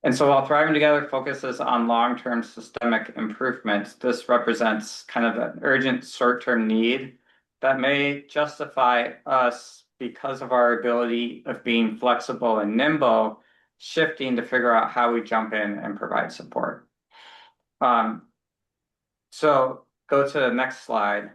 And so while Thriving Together focuses on long-term systemic improvements, this represents kind of an urgent short-term need that may justify us, because of our ability of being flexible and nimble, shifting to figure out how we jump in and provide support. So go to the next slide.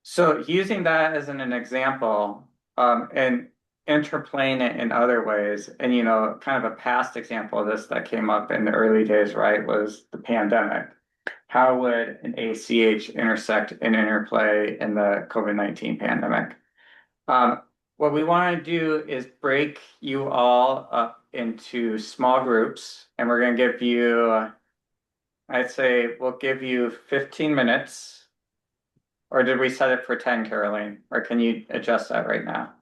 So using that as an example, and interplaying it in other ways, and kind of a past example of this that came up in the early days, right, was the pandemic. How would an ACH intersect and interplay in the COVID-19 pandemic? What we want to do is break you all up into small groups, and we're going to give you, I'd say we'll give you 15 minutes. Or did we set it for 10, Caroline? Or can you adjust that right now?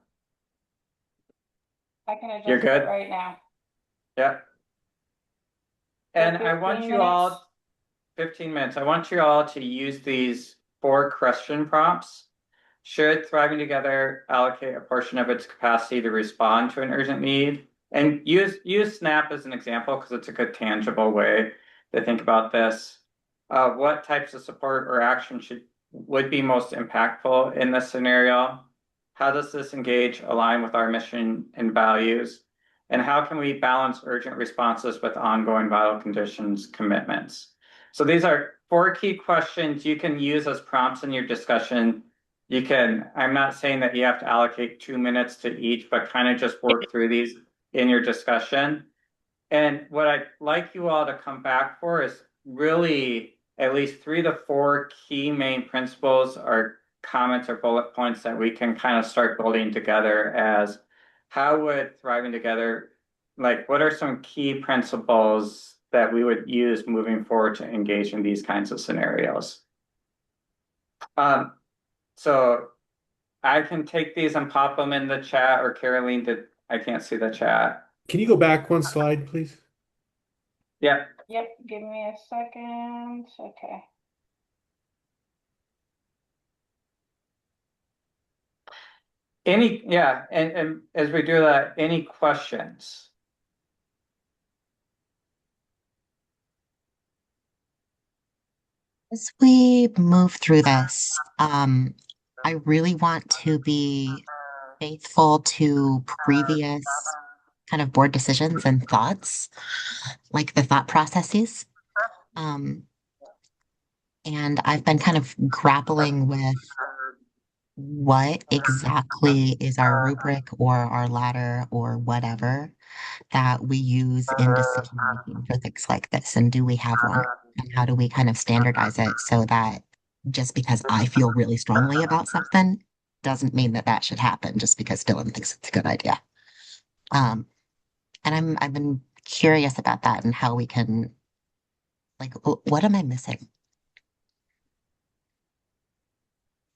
I can adjust You're good? it right now. Yep. And I want you all, 15 minutes, I want you all to use these 4 question prompts. Should Thriving Together allocate a portion of its capacity to respond to an urgent need? And use SNAP as an example because it's a good tangible way to think about this. What types of support or action would be most impactful in this scenario? How does this engage align with our mission and values? And how can we balance urgent responses with ongoing vital conditions commitments? So these are 4 key questions you can use as prompts in your discussion. I'm not saying that you have to allocate 2 minutes to each, but kind of just work through these in your discussion. And what I'd like you all to come back for is really at least 3 to 4 key main principles or comments or bullet points that we can kind of start building together as how would thriving together, like what are some key principles that we would use moving forward to engage in these kinds of scenarios? So I can take these and pop them in the chat, or Caroline, I can't see the chat. Can you go back one slide, please? Yeah. Yep, give me a second. Okay. And as we do that, any questions? As we move through this, I really want to be faithful to previous kind of board decisions and thoughts, like the thought processes. Um, and I've been kind of grappling with what exactly is our rubric or our ladder or whatever that we use in decision making for things like this. And do we have one? And how do we kind of standardize it so that just because I feel really strongly about something doesn't mean that that should happen just because Dylan thinks it's a good idea. And I've been curious about that and how we can, like, what am I missing?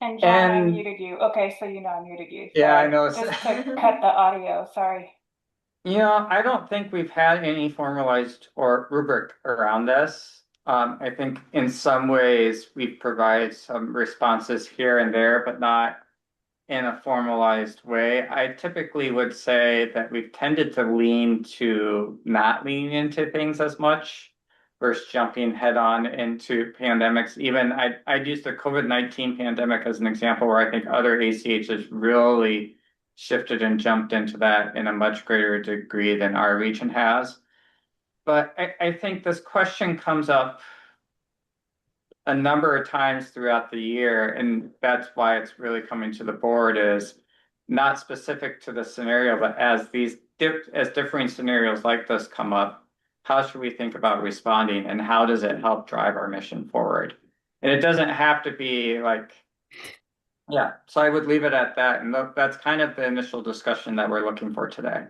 And John, I And muted you. Okay, so you know I muted you. yeah, I Sorry. know. Just to cut the audio, sorry. You know, I don't think we've had any formalized or rubric around this. I think in some ways we've provided some responses here and there, but not in a formalized way. I typically would say that we've tended to lean to not leaning into things as much versus jumping head on into pandemics. Even I'd use the COVID-19 pandemic as an example where I think other ACHs really shifted and jumped into that in a much greater degree than our region has. But I think this question comes up a number of times throughout the year, and that's why it's really coming to the board is not specific to the scenario, but as differing scenarios like this come up, how should we think about responding and how does it help drive our mission forward? And it doesn't have to be like, yeah, so I would leave it at that. And that's kind of the initial discussion that we're looking for today.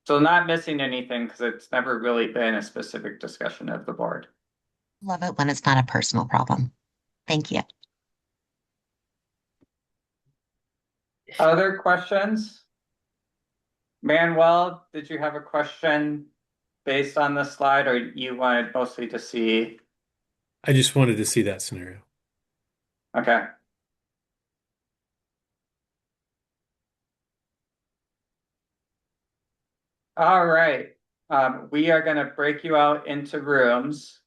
So not missing anything because it's never really been a specific discussion of the board. Love it when it's not a personal problem. Thank you. Other questions? Manuel, did you have a question based on the slide, or you wanted mostly to see? I just wanted to see that scenario. Okay. All right. We are going to break you out into rooms.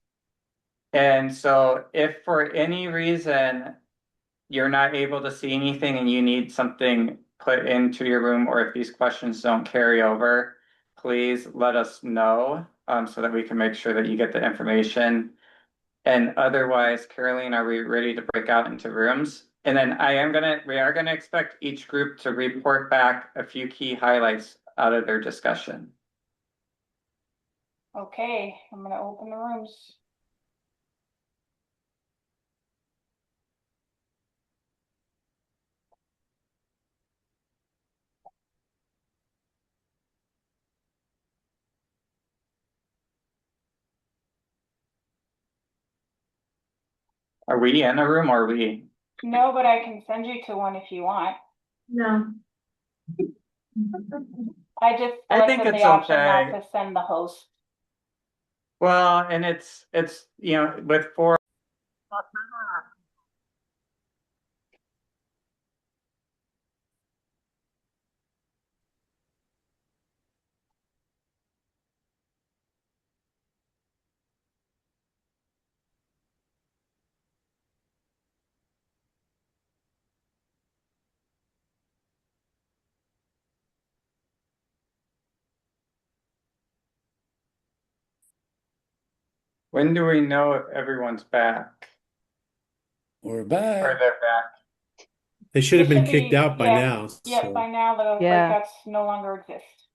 And so if for any reason you're not able to see anything and you need something put into your room, or if these questions don't carry over, please let us know so that we can make sure that you get the information. And otherwise, Caroline, are we ready to break out into rooms? And then we are gonna expect each group to report back a few key highlights out of their discussion. Okay, I'm gonna open the rooms. Are we in a room or are we? No, but I can send you to one if you want. No. I just I think selected it's the option okay. not to send the host. Well, and it's you know, with 4. When do we know if everyone's back? We're Or back. they're back? They should have It been should kicked be, out by yeah, now. yeah, So by now the Yeah. breakouts no longer exist.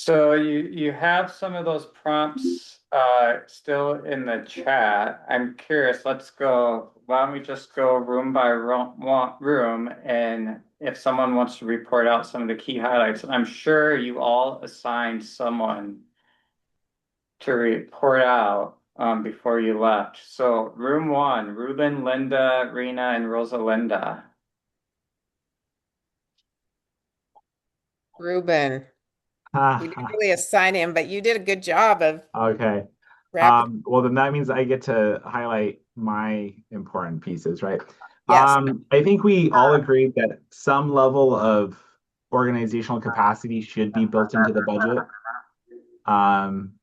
So you have some of those prompts still in the chat. I'm curious, why don't we just go room by room, and if someone wants to report out some of the key highlights, I'm sure you all assigned someone to report out before you left. So room one, Ruben, Linda, Rena, and Rosalinda. Ruben. We didn't really assign him, but you did a good job of Okay. wrapping. Well, then that means I get to highlight my important pieces, right? Yes. I think we all agreed that some level of organizational capacity should be built into the budget. Um,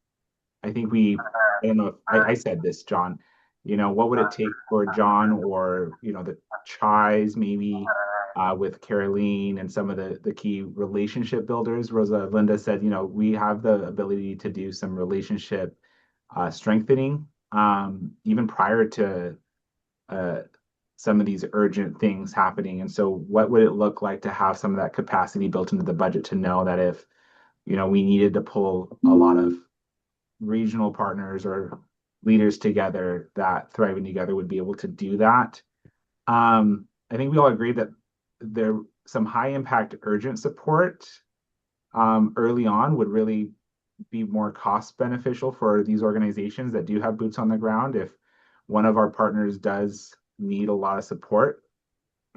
I think I don't know if I said this, John, what would it take for John or, the Chais maybe with Caroline and some of the key relationship builders? Rosa Linda said, we have the ability to do some relationship strengthening, even prior to uh, some of these urgent things happening. And so, what would it look like to have some of that capacity built into the budget to know that if, we needed to pull a lot of regional partners or leaders together, that Thriving Together would be able to do that. I think we all agree that there some high impact urgent support early on would really be more cost beneficial for these organizations that do have boots on the ground. If one of our partners does need a lot of support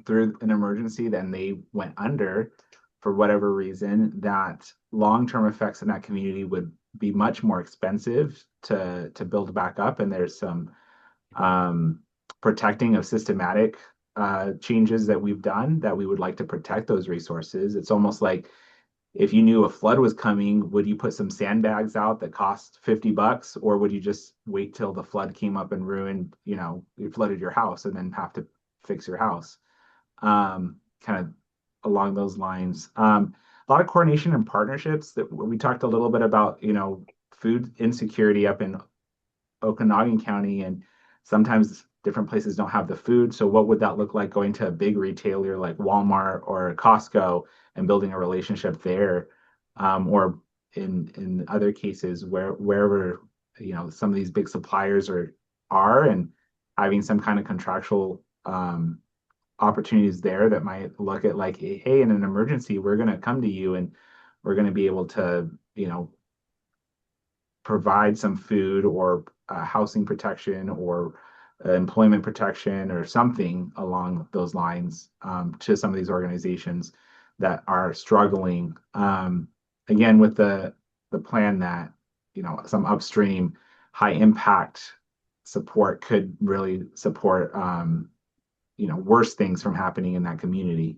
through an emergency, then they went under for whatever reason, that long-term effects in that community would be much more expensive to build back up. And there's some protecting of systematic changes that we've done that we would like to protect those resources. It's almost like if you knew a flood was coming, would you put some sandbags out that cost $50, or would you just wait till the flood came up and ruined, it flooded your house and then have to fix your house? Kind of along those lines. A lot of coordination and partnerships that we talked a little bit about, food insecurity up in Okanagan County, and sometimes different places don't have the food. So what would that look like going to a big retailer like Walmart or Costco and building a relationship there? Or in other cases wherever some of these big suppliers are and having some kind of contractual opportunities there that might look at like, hey, in an emergency, we're going to come to you and we're going to be able to, provide some food or housing protection or employment protection or something along those lines to some of these organizations that are struggling. Again, with the plan that some upstream high impact support could really support worse things from happening in that community.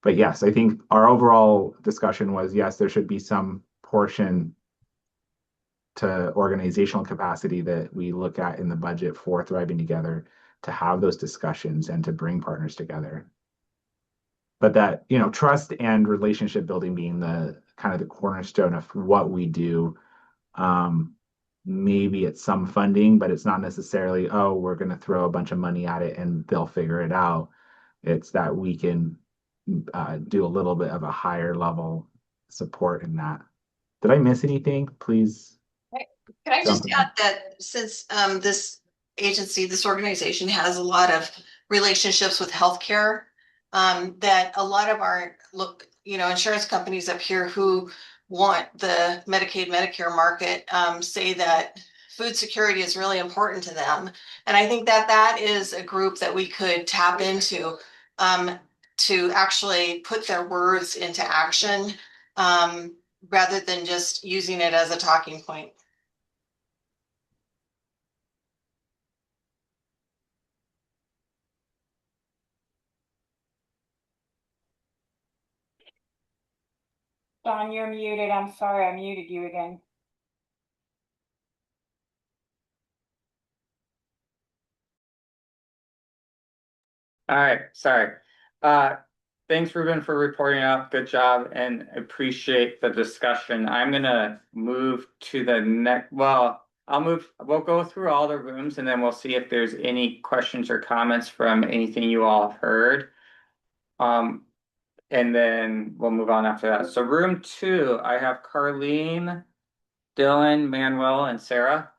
But yes, I think our overall discussion was yes, there should be some portion to organizational capacity that we look at in the budget for Thriving Together to have those discussions and to bring partners together. But that, trust and relationship building being the kind of the cornerstone of what we do. Maybe it's some funding, but it's not necessarily, oh, we're going to throw a bunch of money at it and they'll figure it out. It's that we can do a little bit of a higher level support in that. Did I miss anything? Please. Can I just add that since this agency, this organization has a lot of relationships with healthcare, that a lot of our insurance companies up here who want the Medicaid, Medicare market say that food security is really important to them. And I think that that is a group that we could tap into to actually put their words into action rather than just using it as a talking point. Don, you're muted. I'm sorry, I muted you again. All right, sorry. Thanks, Ruben, for reporting out. Good job and appreciate the discussion. I'm gonna move to the next, we'll go through all the rooms and then we'll see if there's any questions or comments from anything you all heard. And then we'll move on after that. So room 2, I have Carlene, Dylan, Manuel, and Sarah.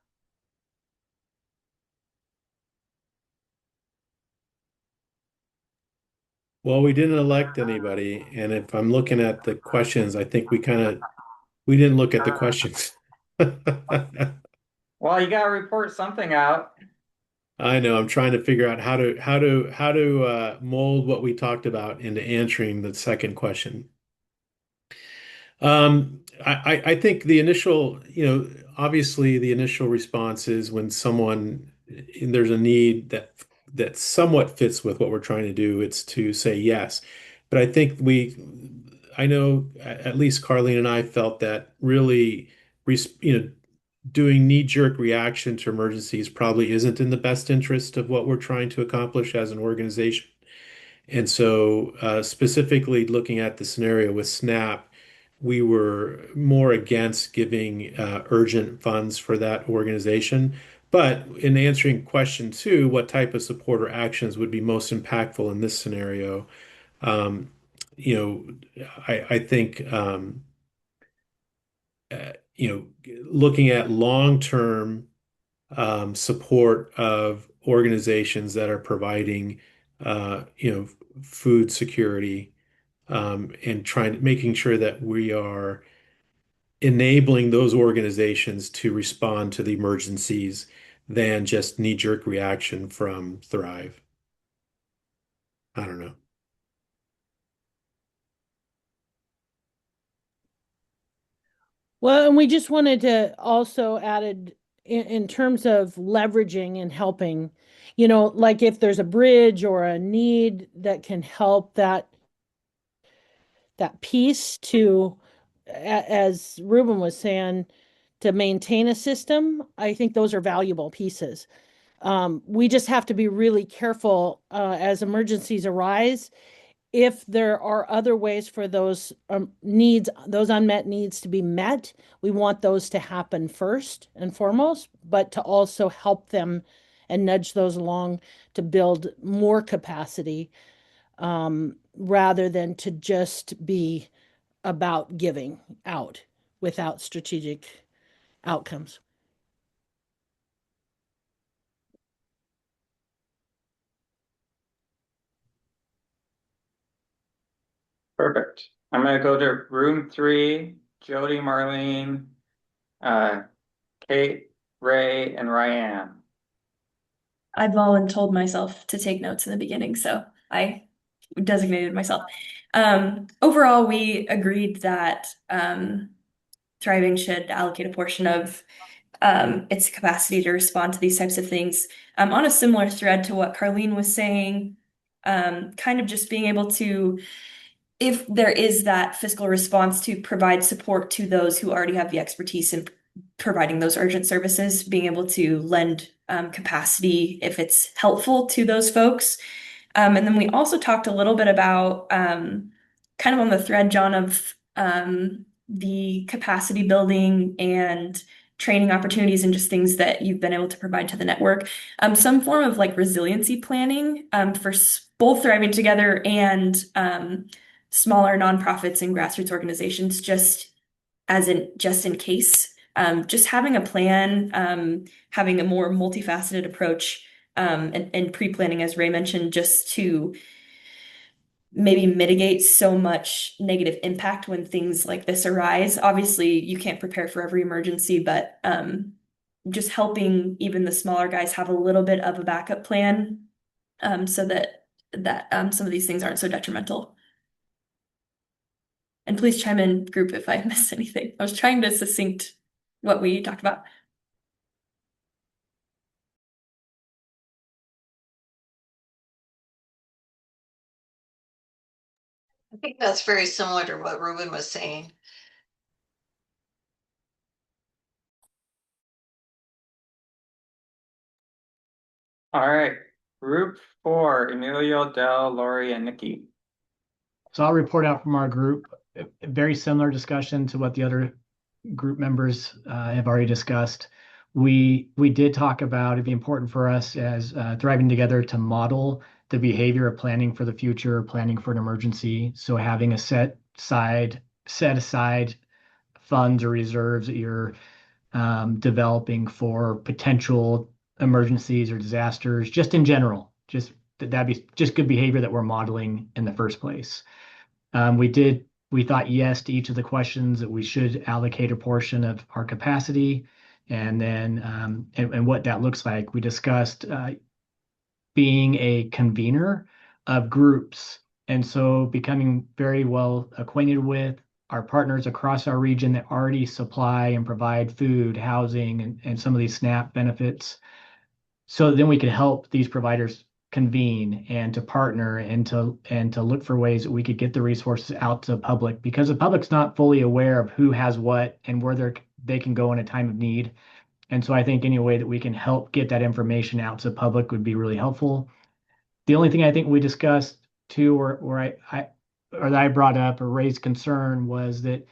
Well, we didn't elect anybody, and if I'm looking at the questions, I think we didn't look at the questions. Well, you gotta report something out. I know. I'm trying to figure out how to mold what we talked about into answering the second question. I think the initial, obviously the initial response is when there's a need that somewhat fits with what we're trying to do, it's to say yes. But I think I know at least Carlene and I felt that really, doing knee-jerk reaction to emergencies probably isn't in the best interest of what we're trying to accomplish as an organization. And so, specifically looking at the scenario with SNAP, we were more against giving urgent funds for that organization. But in answering question 2, what type of support or actions would be most impactful in this scenario? Um, I think looking at long-term support of organizations that are providing, food security, and making sure that we are enabling those organizations to respond to the emergencies than just knee-jerk reaction from Thrive. I don't know. Well, and we just wanted to also added in terms of leveraging and helping, like if there's a bridge or a need that can help that piece to, as Ruben was saying, to maintain a system, I think those are valuable pieces. We just have to be really careful as emergencies arise. If there are other ways for those needs, those unmet needs to be met, we want those to happen first and foremost, but to also help them and nudge those along to build more capacity, rather than to just be about giving out without strategic outcomes. Perfect. I'm gonna go to room 3, Jody, Marlene, uh, Kate, Ray, and Ryan. I voluntold myself to take notes in the beginning, so I designated myself. Overall, we agreed that Thriving should allocate a portion of its capacity to respond to these types of things. On a similar thread to what Carlene was saying, kind of just being able to, if there is that fiscal response, to provide support to those who already have the expertise in providing those urgent services, being able to lend capacity if it's helpful to those folks. And then we also talked a little bit about kind of on the thread, John, of the capacity building and training opportunities and just things that you've been able to provide to the network. Some form of like resiliency planning for both Thriving Together and smaller nonprofits and grassroots organizations, just in case. Just having a plan, having a more multifaceted approach, and pre-planning, as Ray mentioned, just to maybe mitigate so much negative impact when things like this arise. Obviously, you can't prepare for every emergency, but just helping even the smaller guys have a little bit of a backup plan, so that some of these things aren't so detrimental. And please chime in, group, if I missed anything. I was trying to succinct what we talked about. I think that's very similar to what Ruben was saying. All right, group 4, Emilio, Del, Lori, and Nikki. So I'll report out from our group. A very similar discussion to what the other group members have already discussed. We did talk about it'd be important for us as Thriving Together to model the behavior of planning for the future, planning for an emergency. So having a set aside funds or reserves that you're developing for potential emergencies or disasters, just in general, just that'd be just good behavior that we're modeling in the first place. We thought yes to each of the questions, that we should allocate a portion of our capacity, and then and what that looks like. We discussed being a convener of groups, and so becoming very well acquainted with our partners across our region that already supply and provide food, housing, and some of these SNAP benefits. So then we could help these providers convene and to partner and to look for ways that we could get the resources out to the public, because the public's not fully aware of who has what and where they can go in a time of need. And so I think any way that we can help get that information out to the public would be really helpful. The only thing I think we discussed too, or that I brought up or raised concern, was that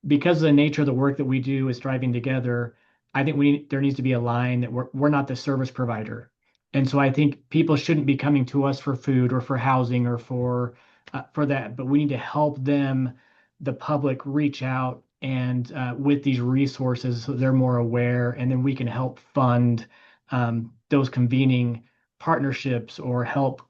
because of the nature of the work that we do is striving together, I think there needs to be a line that we're not the service provider. And so I think people shouldn't be coming to us for food or for housing or for that, but we need to help them, the public, reach out and with these resources so they're more aware, and then we can help fund those convening partnerships or help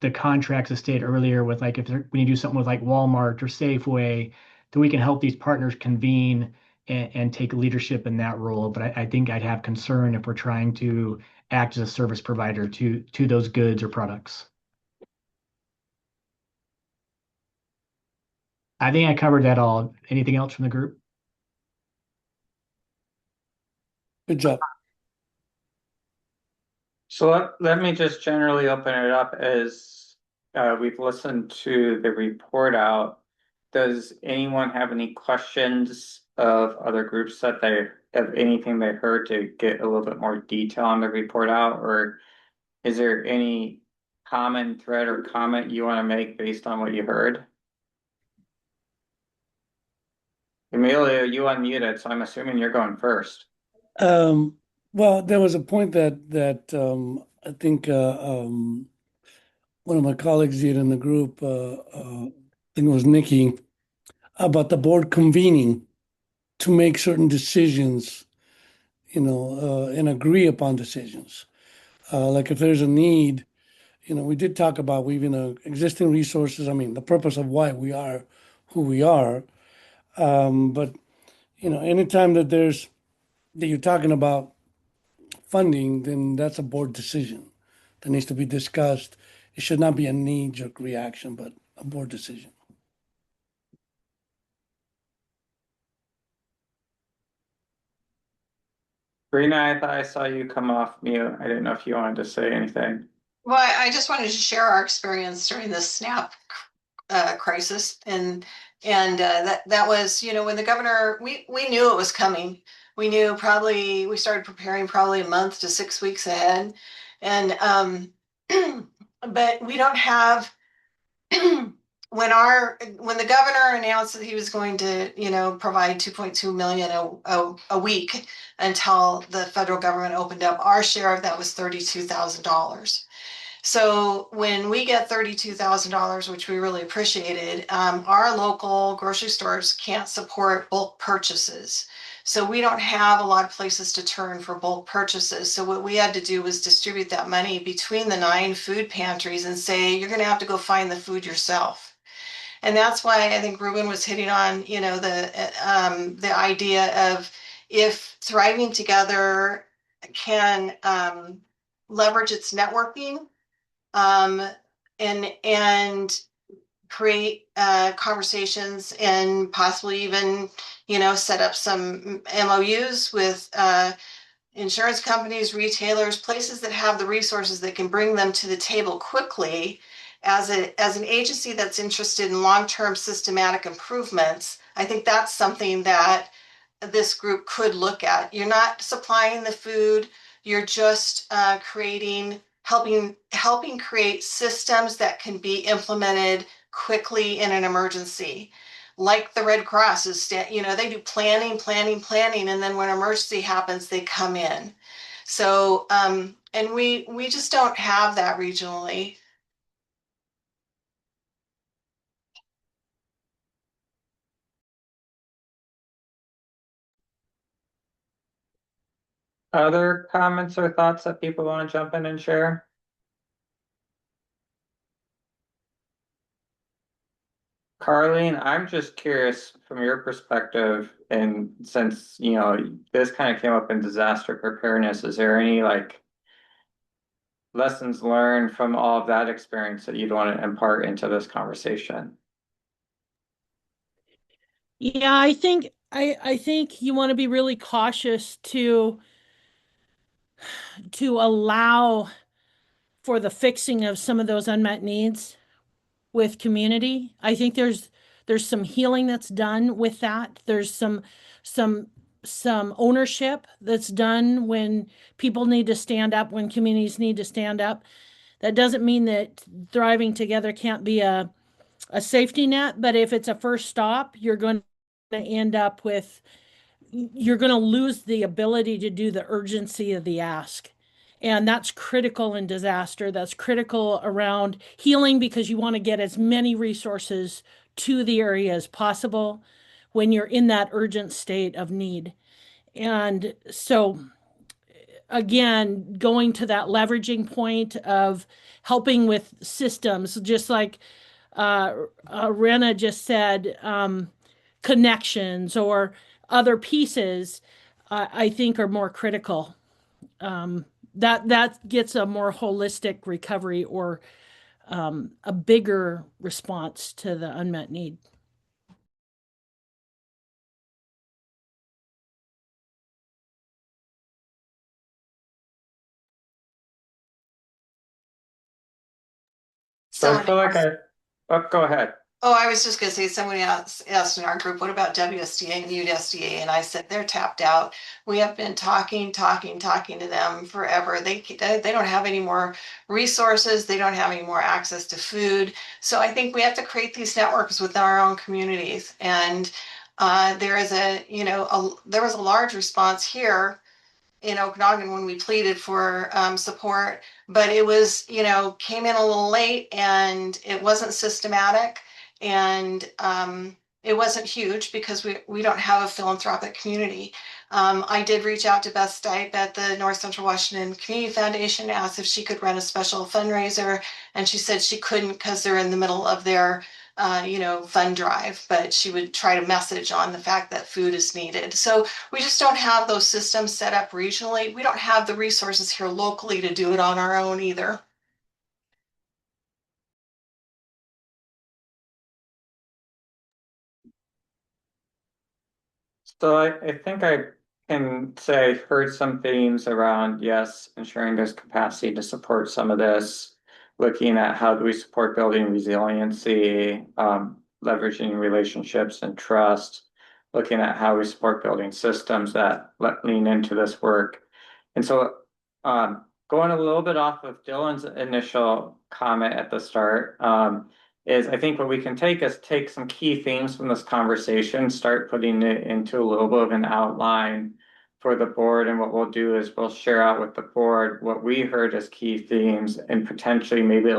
the contracts, as stated earlier, with like when you do something with like Walmart or Safeway, that we can help these partners convene and take leadership in that role. But I think I'd have concern if we're trying to act as a service provider to those goods or products. I think I covered that all. Anything else from the group? Good job. So let me just generally open it up as we've listened to the report out. Does anyone have any questions of other groups that they have anything they heard to get a little bit more detail on the report out? Or is there any common thread or comment you want to make based on what you heard? Emilio, you unmuted, so I'm assuming you're going first. Well, there was a point that I think one of my colleagues did in the group, I think it was Nikki, about the board convening to make certain decisions, and agree upon decisions. Like if there's a need, we did talk about weaving existing resources. I mean, the purpose of why we are who we are. But anytime that you're talking about funding, then that's a board decision that needs to be discussed. It should not be a knee-jerk reaction, but a board decision. Rena, I thought I saw you come off mute. I didn't know if you wanted to say anything. Well, I just wanted to share our experience during the SNAP crisis, and that was, when the governor, we knew it was coming. We knew we started preparing probably a month to 6 weeks ahead, and but we don't have when the governor announced that he was going to provide 2.2 million a week until the federal government opened up, our share of that was $32,000. So when we get $32,000, which we really appreciated, our local grocery stores can't support bulk purchases. So we don't have a lot of places to turn for bulk purchases. So what we had to do was distribute that money between the 9 food pantries and say, you're going to have to go find the food yourself. And that's why I think Ruben was hitting on, the idea of if Thriving Together can leverage its networking, and create conversations and possibly even, set up some MOUs with insurance companies, retailers, places that have the resources that can bring them to the table quickly. As an agency that's interested in long-term systematic improvements, I think that's something that this group could look at. You're not supplying the food, you're just helping create systems that can be implemented quickly in an emergency. Like the Red Cross they do planning, and then when an emergency happens, they come in. So, and we just don't have that regionally. Other comments or thoughts that people want to jump in and share? Carlene, I'm just curious from your perspective, and since, this kind of came up in disaster preparedness, is there any like lessons learned from all of that experience that you'd want to impart into this conversation? Yeah, I think you want to be really cautious to allow for the fixing of some of those unmet needs with community. I think there's some healing that's done with that. There's some some ownership that's done when people need to stand up, when communities need to stand up. That doesn't mean that thriving together can't be a safety net, but if it's a first stop, you're going to lose the ability to do the urgency of the ask. And that's critical in disaster. That's critical around healing because you want to get as many resources to the area as possible when you're in that urgent state of need. And so, again, going to that leveraging point of helping with systems, just like Rena just said, connections or other pieces, I think are more critical. That gets a more holistic recovery or a bigger response to the unmet need. So I feel like go ahead. Oh, I was just gonna say, somebody else asked in our group, what about WSDA and USDA? And I said, they're tapped out. We have been talking to them forever. They don't have any more resources. They don't have any more access to food. So I think we have to create these networks within our own communities. And there is there was a large response here in Okanagan when we pleaded for support, but it was, came in a little late and it wasn't systematic and it wasn't huge because we don't have a philanthropic community. I did reach out to Beth Stipe at the North Central Washington Community Foundation, asked if she could run a special fundraiser, and she said she couldn't because they're in the middle of their fund drive, but she would try to message on the fact that food is needed. So we just don't have those systems set up regionally. We don't have the resources here locally to do it on our own either. So I think I can say I've heard some themes around, yes, ensuring there's capacity to support some of this, looking at how do we support building resiliency, leveraging relationships and trust, looking at how we support building systems that lean into this work. And so going a little bit off of Dylan's initial comment at the start, is I think what we can take some key themes from this conversation, start putting it into a little bit of an outline for the board. And what we'll do is we'll share out with the board what we heard as key themes and potentially maybe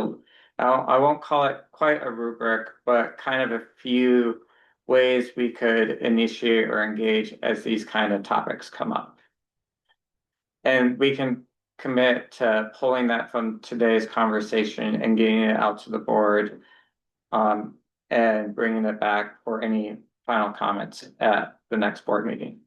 I won't call it quite a rubric, but kind of a few ways we could initiate or engage as these kind of topics come up. And we can commit to pulling that from today's conversation and getting it out to the board, and bringing it back for any final comments at the next board meeting.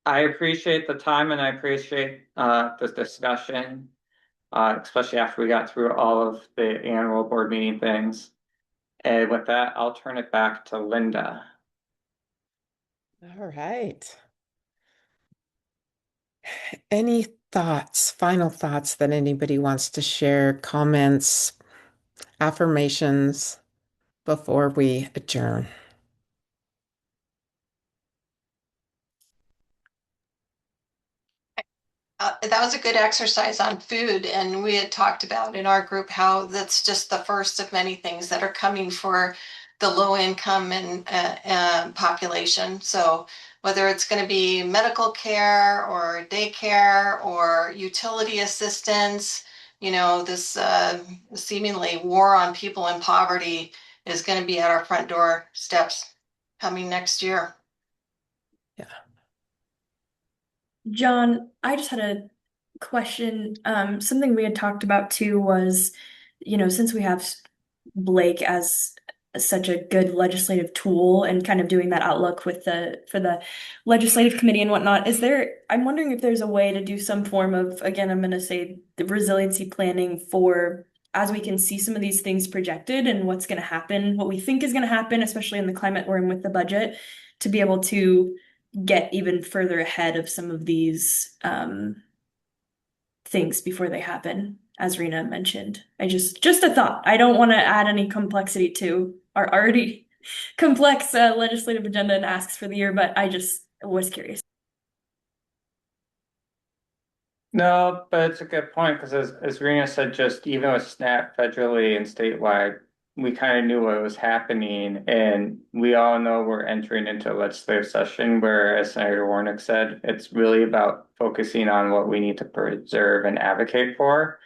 I appreciate the time and I appreciate this discussion, especially after we got through all of the annual board meeting things. And with that, I'll turn it back to Linda. All right. Any thoughts, final thoughts that anybody wants to share, comments, affirmations before we adjourn? That was a good exercise on food, and we had talked about in our group how that's just the first of many things that are coming for the low income and population. So whether it's going to be medical care or daycare or utility assistance, this seemingly war on people in poverty is going to be at our front door steps coming next year. John, I just had a question. Something we had talked about too was, since we have Blake as such a good legislative tool and kind of doing that outlook with for the legislative committee and whatnot, I'm wondering if there's a way to do some form of, again, I'm gonna say the resiliency planning for as we can see some of these things projected and what's gonna happen, what we think is gonna happen, especially in the climate we're in with the budget, to be able to get even further ahead of some of these things before they happen, as Rena mentioned. Just a thought. I don't want to add any complexity to our already complex legislative agenda and asks for the year, but I just was curious. No, but it's a good point because as Rena said, just even with SNAP federally and statewide, we kind of knew what was happening, and we all know we're entering into a legislative session where, as Senator Warnock said, it's really about focusing on what we need to preserve and advocate for.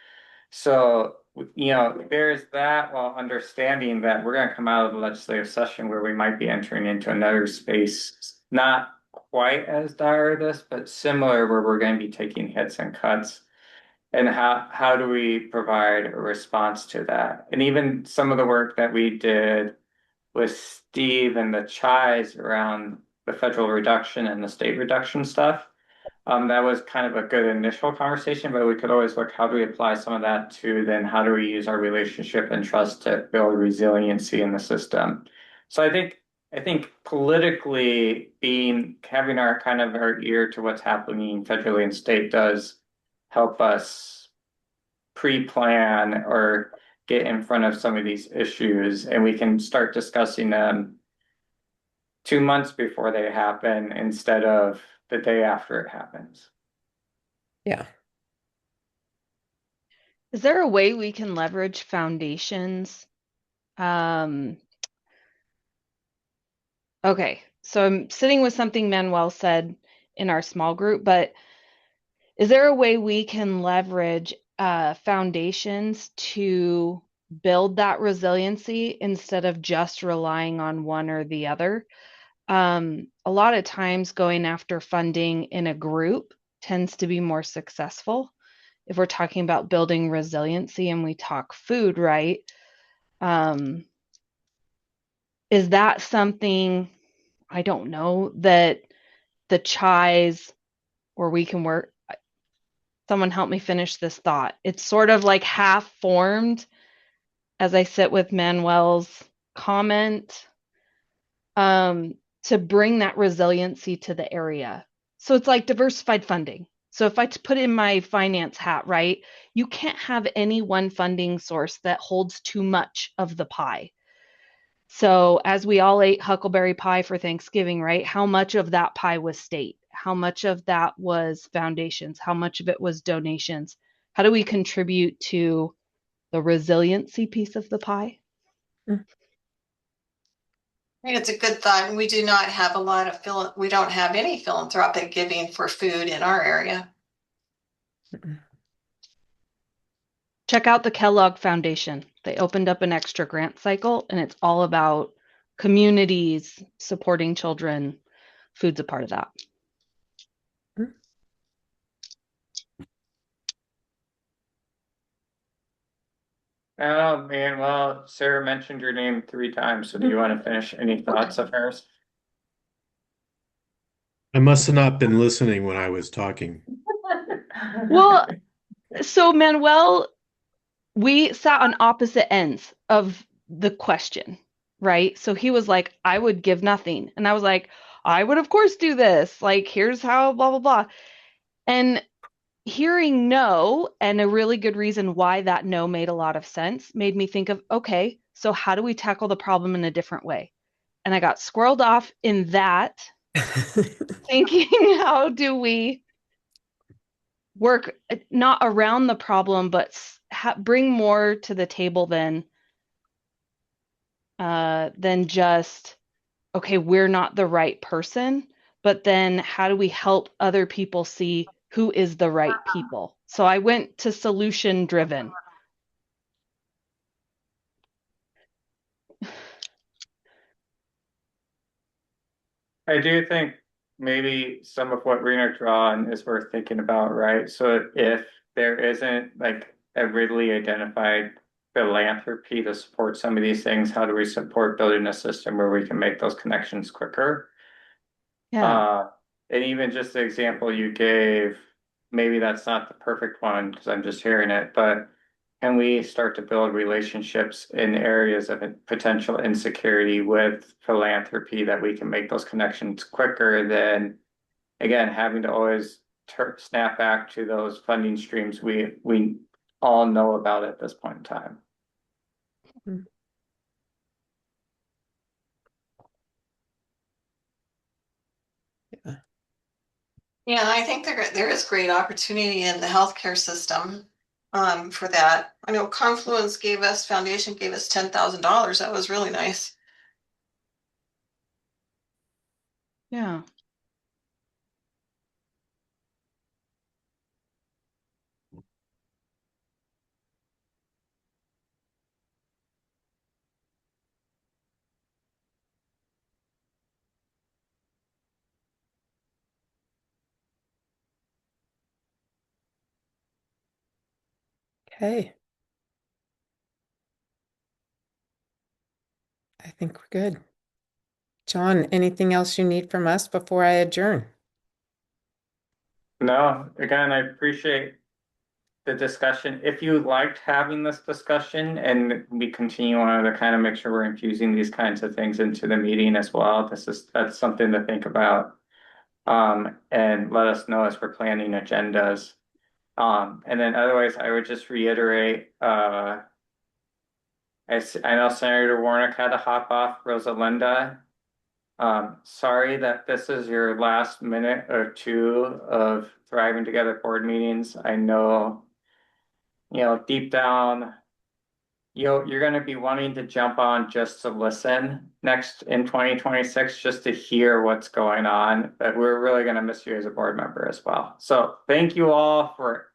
So, there's that while understanding that we're going to come out of the legislative session where we might be entering into another space, not quite as dire this, but similar where we're going to be taking hits and cuts. And how do we provide a response to that? And even some of the work that we did with Steve and the CHIs around the federal reduction and the state reduction stuff, that was kind of a good initial conversation, but we could always look, how do we apply some of that to then how do we use our relationship and trust to build resiliency in the system? So I think politically having our ear to what's happening federally and state does help us pre-plan or get in front of some of these issues, and we can start discussing them 2 months before they happen instead of the day after it happens. Yeah. Is there a way we can leverage foundations? Okay, so I'm sitting with something Manuel said in our small group, but is there a way we can leverage foundations to build that resiliency instead of just relying on one or the other? A lot of times going after funding in a group tends to be more successful. If we're talking about building resiliency and we talk food, right? Is that something, I don't know, that the CHIs or we can work? Someone help me finish this thought. It's sort of like half formed as I sit with Manuel's comment to bring that resiliency to the area. So it's like diversified funding. So if I put in my finance hat, right, you can't have any one funding source that holds too much of the pie. So as we all ate huckleberry pie for Thanksgiving, right, how much of that pie was state? How much of that was foundations? How much of it was donations? How do we contribute to the resiliency piece of the pie? I think it's a good thought. And we do not have we don't have any philanthropic giving for food in our area. Check out the Kellogg Foundation. They opened up an extra grant cycle, and it's all about communities supporting children. Food's a part of that. Oh man, well, Sarah mentioned your name 3 times, so do you want to finish any thoughts of hers? I must have not been listening when I was talking. Well, so Manuel, we sat on opposite ends of the question, right? So he was like, I would give nothing. And I was like, I would, of course, do this. Like, here's how, blah, blah, blah. And hearing no, and a really good reason why that no made a lot of sense, made me think of, okay, so how do we tackle the problem in a different way? And I got squirreled off in that, thinking, how do we work not around the problem, but bring more to the table than just, okay, we're not the right person, but then how do we help other people see who is the right people? So I went to solution driven. I do think maybe some of what Rena drawn is worth thinking about, right? So if there isn't like a readily identified philanthropy to support some of these things, how do we support building a system where we can make those connections quicker? Yeah. And even just the example you gave, maybe that's not the perfect one because I'm just hearing it, but can we start to build relationships in areas of potential insecurity with philanthropy that we can make those connections quicker than, again, having to always snap back to those funding streams we all know about at this point in time. Yeah, I think there is great opportunity in the healthcare system for that. I know Confluence Foundation gave us $10,000. That was really nice. Yeah. Okay. I think we're good. John, anything else you need from us before I adjourn? No, again, I appreciate the discussion. If you liked having this discussion and we continue on to kind of make sure we're infusing these kinds of things into the meeting as well, that's something to think about. And let us know as we're planning agendas. And then otherwise, I would just reiterate, I know Senator Warnock had to hop off. Rosalinda, sorry that this is your last minute or two of Thriving Together board meetings. I know, deep down, you're going to be wanting to jump on just to listen next in 2026, just to hear what's going on. But we're really going to miss you as a board member as well. So thank you all for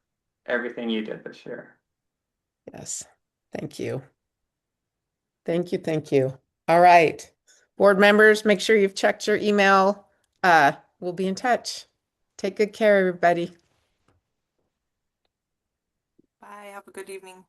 everything you did this year. Yes. Thank you. Thank you. Thank you. All right. Board members, make sure you've checked your email. We'll be in touch. Take good care, everybody. Bye. Have a good evening.